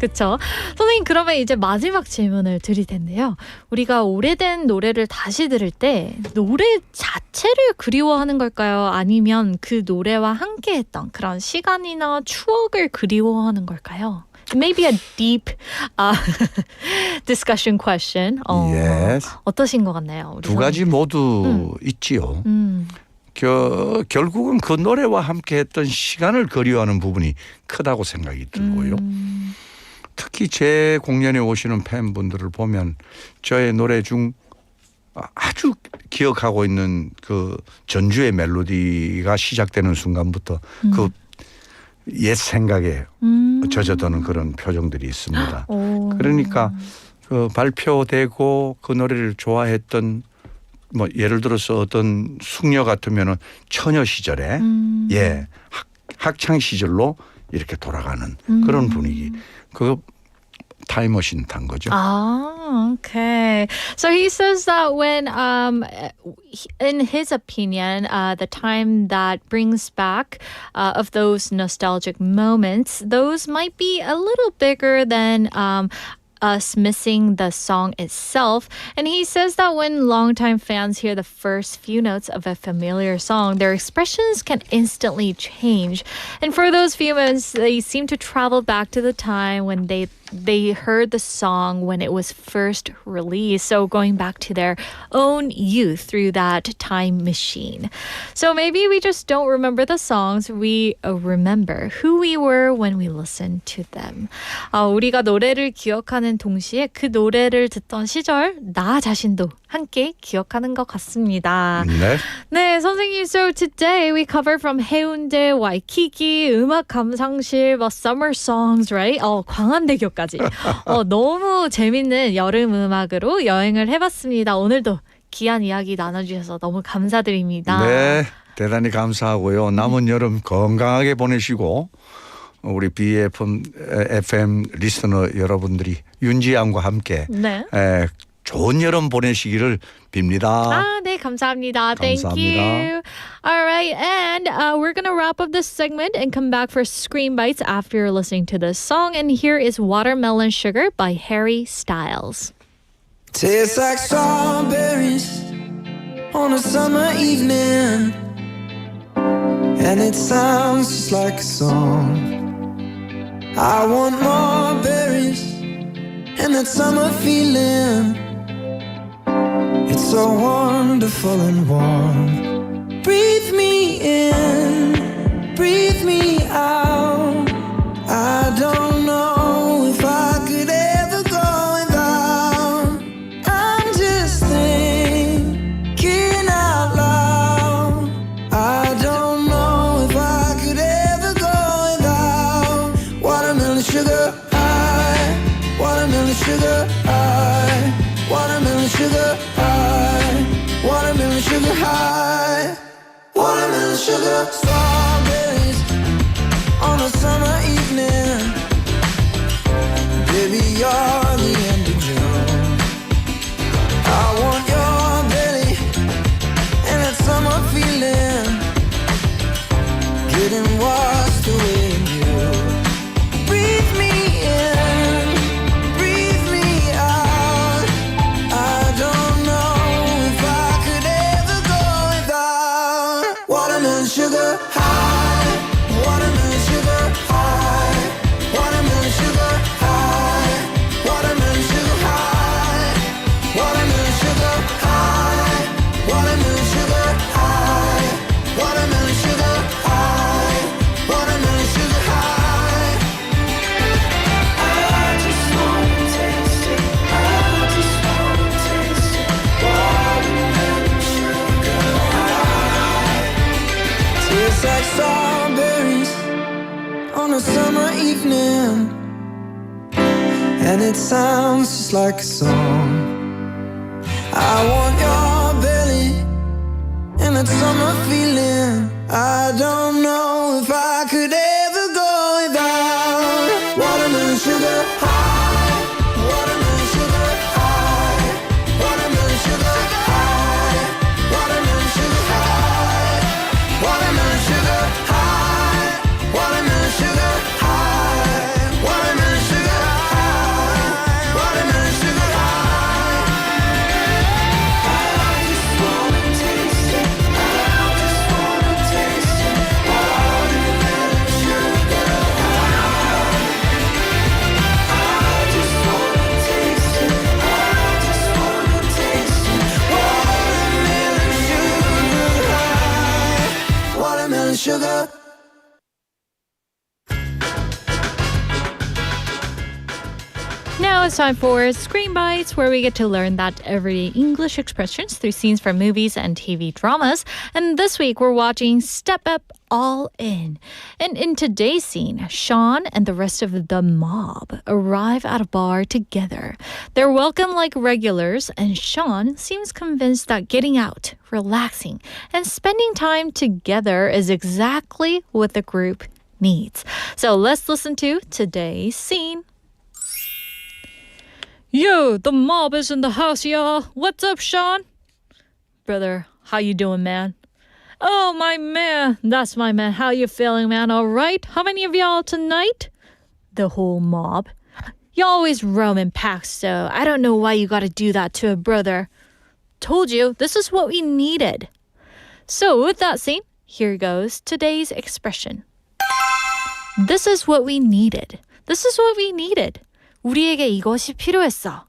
그쵸? 선생님, 그러면 이제 마지막 질문을 드릴 텐데요. 우리가 오래된 노래를 다시 들을 때 노래 자체를 그리워하는 걸까요? 아니면 그 노래와 함께했던 그런 시간이나 추억을 그리워하는 걸까요? maybe a deep discussion question. Yes. 어떠신 것 같나요? 우리 두 가지 모두 있지요. 결국은 그 노래와 함께 했던 시간을 그리워하는 부분이 크다고 생각이 들고요. 특히 제 공연에 오시는 팬분들을 보면 저의 노래 중 아주 기억하고 있는 그 전주의 멜로디가 시작되는 순간부터 그 옛 생각에 젖어드는 그런 표정들이 있습니다. 그러니까 그 발표되고 그 노래를 좋아했던 뭐 예를 들어서 어떤 숙녀 같으면은 처녀 시절에 예 학창 시절로 이렇게 돌아가는 그런 분위기. 그거 타임머신 탄 거죠. Okay. So he says that when, in his opinion, the time that brings back of those nostalgic moments, those might be a little bigger than us missing the song itself. And he says that when longtime fans hear the first few notes of a familiar song, their expressions can instantly change. And for those few moments, they seem to travel back to the time when they heard the song when it was first released. So going back to their own youth through that time machine. So maybe we just don't remember the songs. We remember who we were when we listened to them. 우리가 노래를 기억하는 동시에 그 노래를 듣던 시절 나 자신도 함께 기억하는 것 같습니다. 네. 네, 선생님. So today we cover from 해운대, 와이키키, 음악 감상실, summer songs, right? 광안대교까지. 너무 재밌는 여름 음악으로 여행을 해봤습니다. 오늘도 귀한 이야기 나눠주셔서 너무 감사드립니다. 네, 대단히 감사하고요. 남은 여름 건강하게 보내시고 우리 BFM 리스너 여러분들이 윤지양과 함께 네. 좋은 여름 보내시기를 빕니다. 네, 감사합니다. Thank 감사합니다. you. All right, and we're going to wrap up this segment and come back for Screen Bites after you're listening to this song. And here is Watermelon Sugar by Harry Styles. Tastes like strawberries on a summer evening, and it sounds just like a song. I want more berries and that summer feeling. It's so wonderful and warm. Breathe me in, breathe me out. I don't know if I could ever go without. I'm just thinking out loud. I don't know if I could ever go without watermelon sugar high, watermelon sugar high, watermelon sugar high, watermelon sugar high, watermelon sugar. Strawberries on a summer evening. Baby, you're the end of June. I want your belly and that summer feeling, getting washed away in you. Breathe me in, breathe me out. I don't know if I could ever go without watermelon sugar high, watermelon sugar high, watermelon sugar high, watermelon sugar high, watermelon sugar high, watermelon sugar high, watermelon sugar high, watermelon sugar high. I just wanna taste it, I just wanna taste it, watermelon sugar high. Tastes like strawberries on a summer evening, and it sounds just like a song. I want your belly and that summer feeling. I don't know if I could ever go without watermelon sugar high, watermelon sugar high, watermelon sugar high, watermelon sugar high, watermelon sugar high, watermelon sugar high, watermelon sugar high, watermelon sugar high. I just wanna taste it, I just wanna and sugar. Now it's time for Screen Bites, where we get to learn that everyday English expressions through scenes from movies and TV dramas. And this week we're watching Step Up All In. And in today's scene, Sean and the rest of the mob arrive at a bar together. They're welcome like regulars, and Sean seems convinced that getting out, relaxing, and spending time together is exactly what the group needs. So let's listen to today's scene. Yo, the mob is in the house, y'all. What's up, Sean? Brother, how you doing, man? Oh, my man. That's my man. How you feeling, man? All right? How many of y'all tonight? The whole mob. You always roam in packs, so I don't know why you gotta do that to a brother. Told you, this is what we needed. So with that scene, here goes today's expression. This is what we needed. This is what we needed. 우리에게 이것이 필요했어.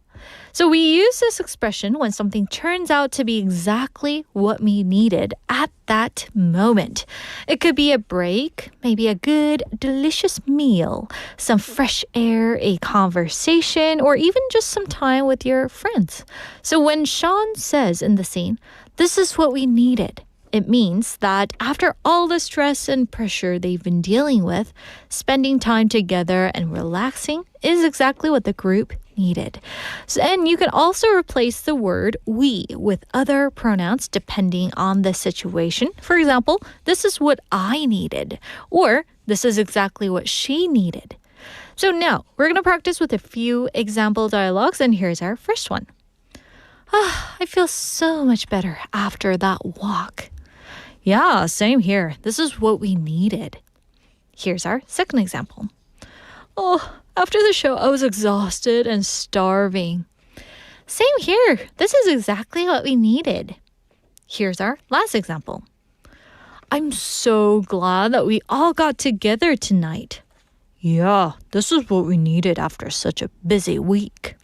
So we use this expression when something turns out to be exactly what we needed at that moment. It could be a break, maybe a good, delicious meal, some fresh air, a conversation, or even just some time with your friends. So when Sean says in the scene, this is what we needed, it means that after all the stress and pressure they've been dealing with, spending time together and relaxing is exactly what the group needed. And you can also replace the word we with other pronouns depending on the situation. For example, this is what I needed, or this is exactly what she needed. So now we're going to practice with a few example dialogues, and here's our first one. I feel so much better after that walk. Yeah, same here. This is what we needed. Here's our second example. Oh, after the show, I was exhausted and starving. Same here. This is exactly what we needed. Here's our last example. I'm so glad that we all got together tonight. Yeah, this is what we needed after such a busy week.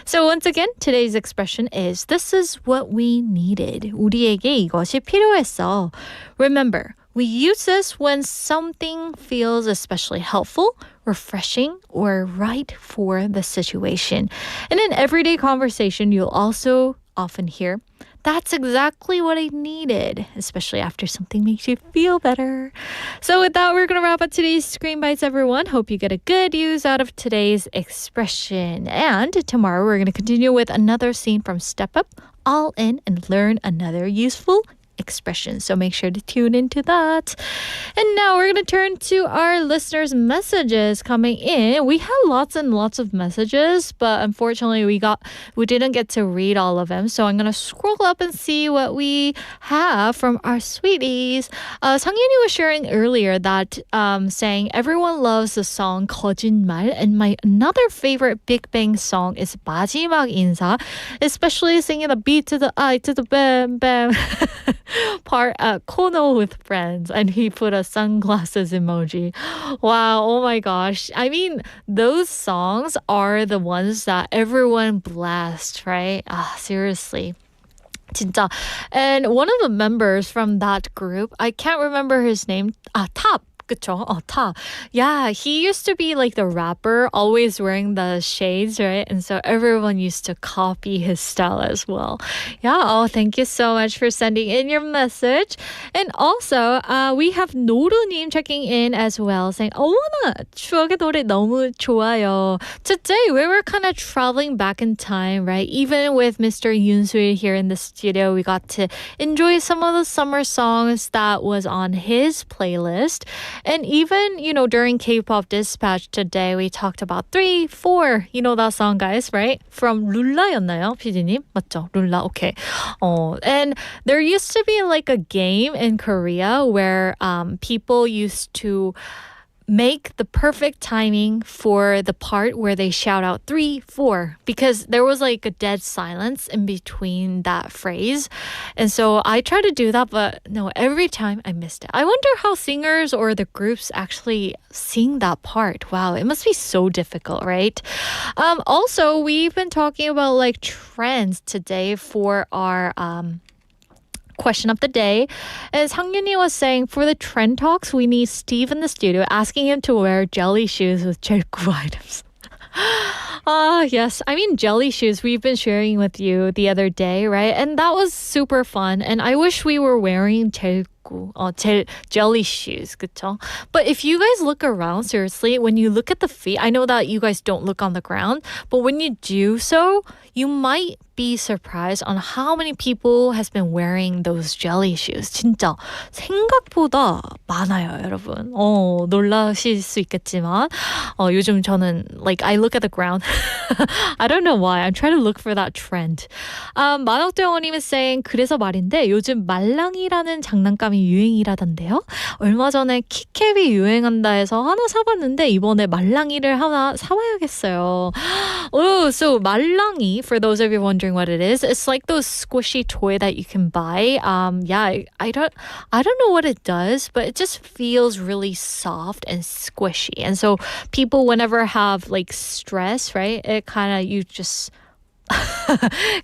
So once again, today's expression is this is what we needed. 우리에게 이것이 필요했어. Remember, we use this when something feels especially helpful, refreshing, or right for the situation. And in everyday conversation, you'll also often hear, that's exactly what I needed, especially after something makes you feel better. So with that, we're going to wrap up today's Screen Bites, everyone. Hope you get a good use out of today's expression. And tomorrow, we're going to continue with another scene from Step Up, All In, and learn another useful expression. So make sure to tune into that. And now we're going to turn to our listeners' messages coming in. We had lots and lots of messages, but unfortunately we didn't get to read all of them. So I'm going to scroll up and see what we have from our sweeties. 상윤이 was sharing earlier that saying everyone loves the song 거짓말, and my another favorite Big Bang song is 마지막 인사, especially singing the B to the I to the bam bam part at Kono with friends, and he put a sunglasses emoji. Wow, oh my gosh. I mean, those songs are the ones that everyone blasts, right? Seriously. 진짜. And one of the members from that group, I can't remember his name, Top. 그쵸? 타. Yeah, he used to be like the rapper, always wearing the shades, right? And so everyone used to copy his style as well. Yeah, thank you so much for sending in your message. And also, we have 노루님 checking in as well, saying, 어머나, 추억의 노래 너무 좋아요. Today, we were kind of traveling back in time, right? Even with Mr. Yoon Soo Il here in the studio, we got to enjoy some of the summer songs that was on his playlist. And even, during K-pop Dispatch today, we talked about 3, 4. You know that song, guys, right? From 룰라였나요, PD님? 맞죠? 룰라, okay. And there used to be like a game in Korea where people used to make the perfect timing for the part where they shout out 3, 4, because there was like a dead silence in between that phrase. And so I tried to do that, but no, every time I missed it. I wonder how singers or the groups actually sing that part. Wow, it must be so difficult, right? Also, we've been talking about like trends today for our question of the day. And Sang-Yuni was saying, for the trend talks, we need Steve in the studio asking him to wear jelly shoes with jelku items. Yes. I mean, jelly shoes, we've been sharing with you the other day, right? And that was super fun. And I wish we were wearing jelly shoes, 그쵸? But if you guys look around, seriously, when you look at the feet, I know that you guys don't look on the ground, but when you do so, you might be surprised on how many people has been wearing those jelly shoes. 진짜 생각보다 많아요, 여러분. 놀라실 수 있겠지만 요즘 저는 I look at the ground. I don't know why. I'm trying to look for that trend. 만옥대원님 is saying 그래서 말인데 요즘 말랑이라는 장난감이 유행이라던데요. 얼마 전에 키캡이 유행한다 해서 하나 사봤는데 이번에 말랑이를 하나 사봐야겠어요. Oh, so 말랑이, for those of you wondering what it is, it's like those squishy toy that you can buy. I don't know what it does, but it just feels really soft and squishy. And so people whenever have stress, right? It kind of, you just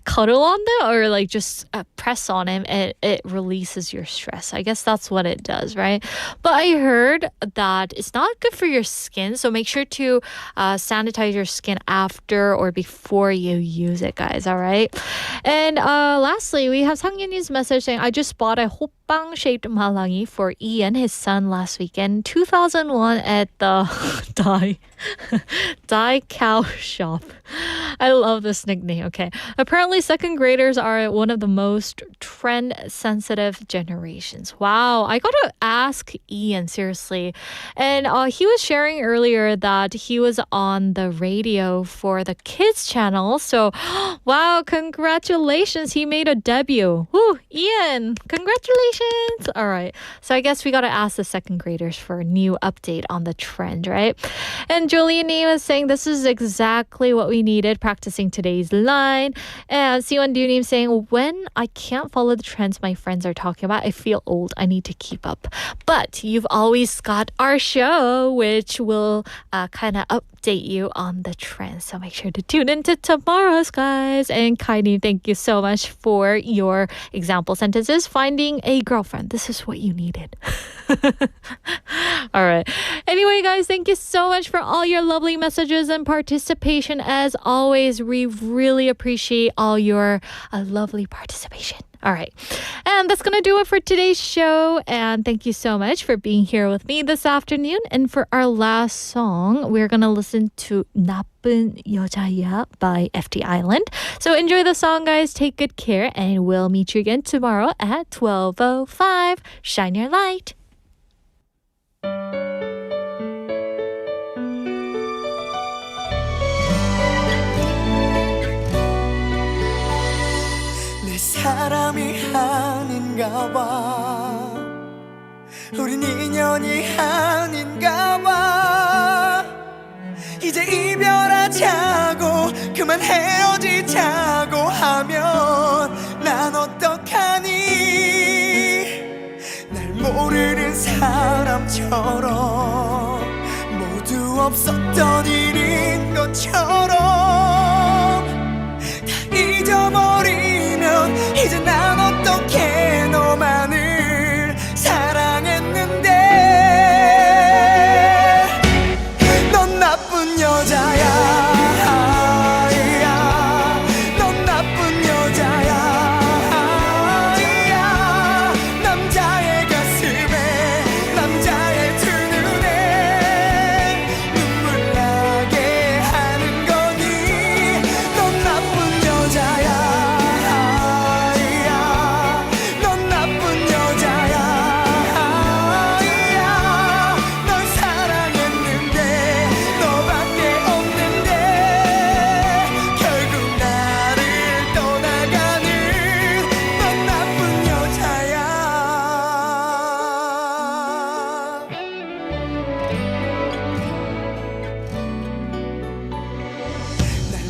cuddle on them or just press on him, it releases your stress. I guess that's what it does, right? But I heard that it's not good for your skin, so make sure to sanitize your skin after or before you use it, guys, all right? And lastly, we have Sang-Yuni's message saying, I just bought a hoppang-shaped malangi for Ian, his son, last weekend, 2001 at the Dye Cow shop. I love this nickname. Okay. Apparently, second graders are one of the most trend-sensitive generations. Wow. I got to ask Ian, seriously. And he was sharing earlier that he was on the radio for the kids channel. So, wow, congratulations. He made a debut. Woo, Ian, congratulations. All right. So I guess we got to ask the second graders for a new update on the trend, right? And Julian was saying this is exactly what we needed, practicing today's line. And Siwan Dunim saying, when I can't follow the trends my friends are talking about, I feel old. I need to keep up. But you've always got our show, which will kind of update you on the trends. So make sure to tune into tomorrow's, guys. And Kaini, thank you so much for your example sentences. Finding a girlfriend. This is what you needed. All right. Anyway, guys, thank you so much for all your lovely messages and participation. As always, we really appreciate all your lovely participation. All right. And that's going to do it for today's show. And thank you so much for being here with me this afternoon. And for our last song, we're going to listen to 나쁜 여자야 by FT Island. So enjoy the song, guys. Take good care. And we'll meet you again tomorrow at 12:05. Shine your light. 사람이 아닌가 봐 우린 인연이 아닌가 봐 이제 이별하자고 그만 헤어지자고 하면 난 어떡하니 날 모르는 사람처럼 모두 없었던 일인 것처럼 다 잊어버리면 이제 난 어떻게 너만을 사랑했는데 넌 나쁜 여자야 넌 나쁜 여자야 남자의 가슴에 남자의 두 눈에 눈물 나게 하는 거니 넌 나쁜 여자야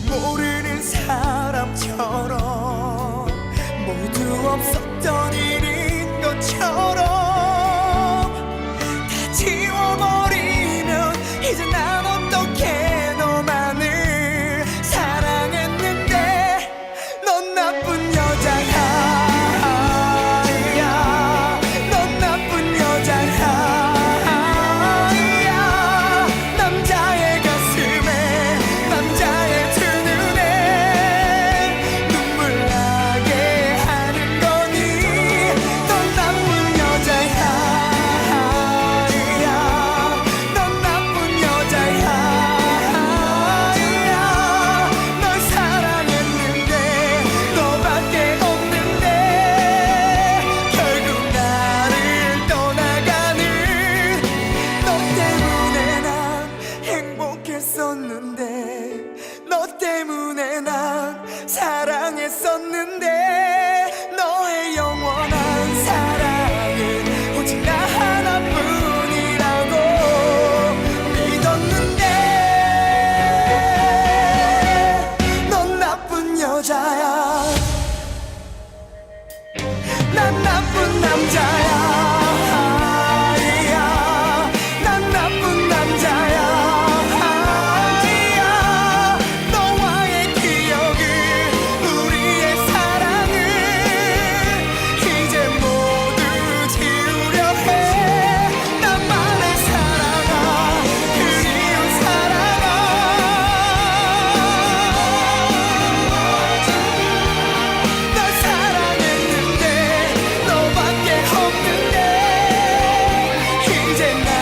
모르는 사람처럼 모두 없었던 일인 것처럼 다 지워버리면 이제 난 어떻게 너만을 사랑했는데 넌 나쁜 여자야 이제 나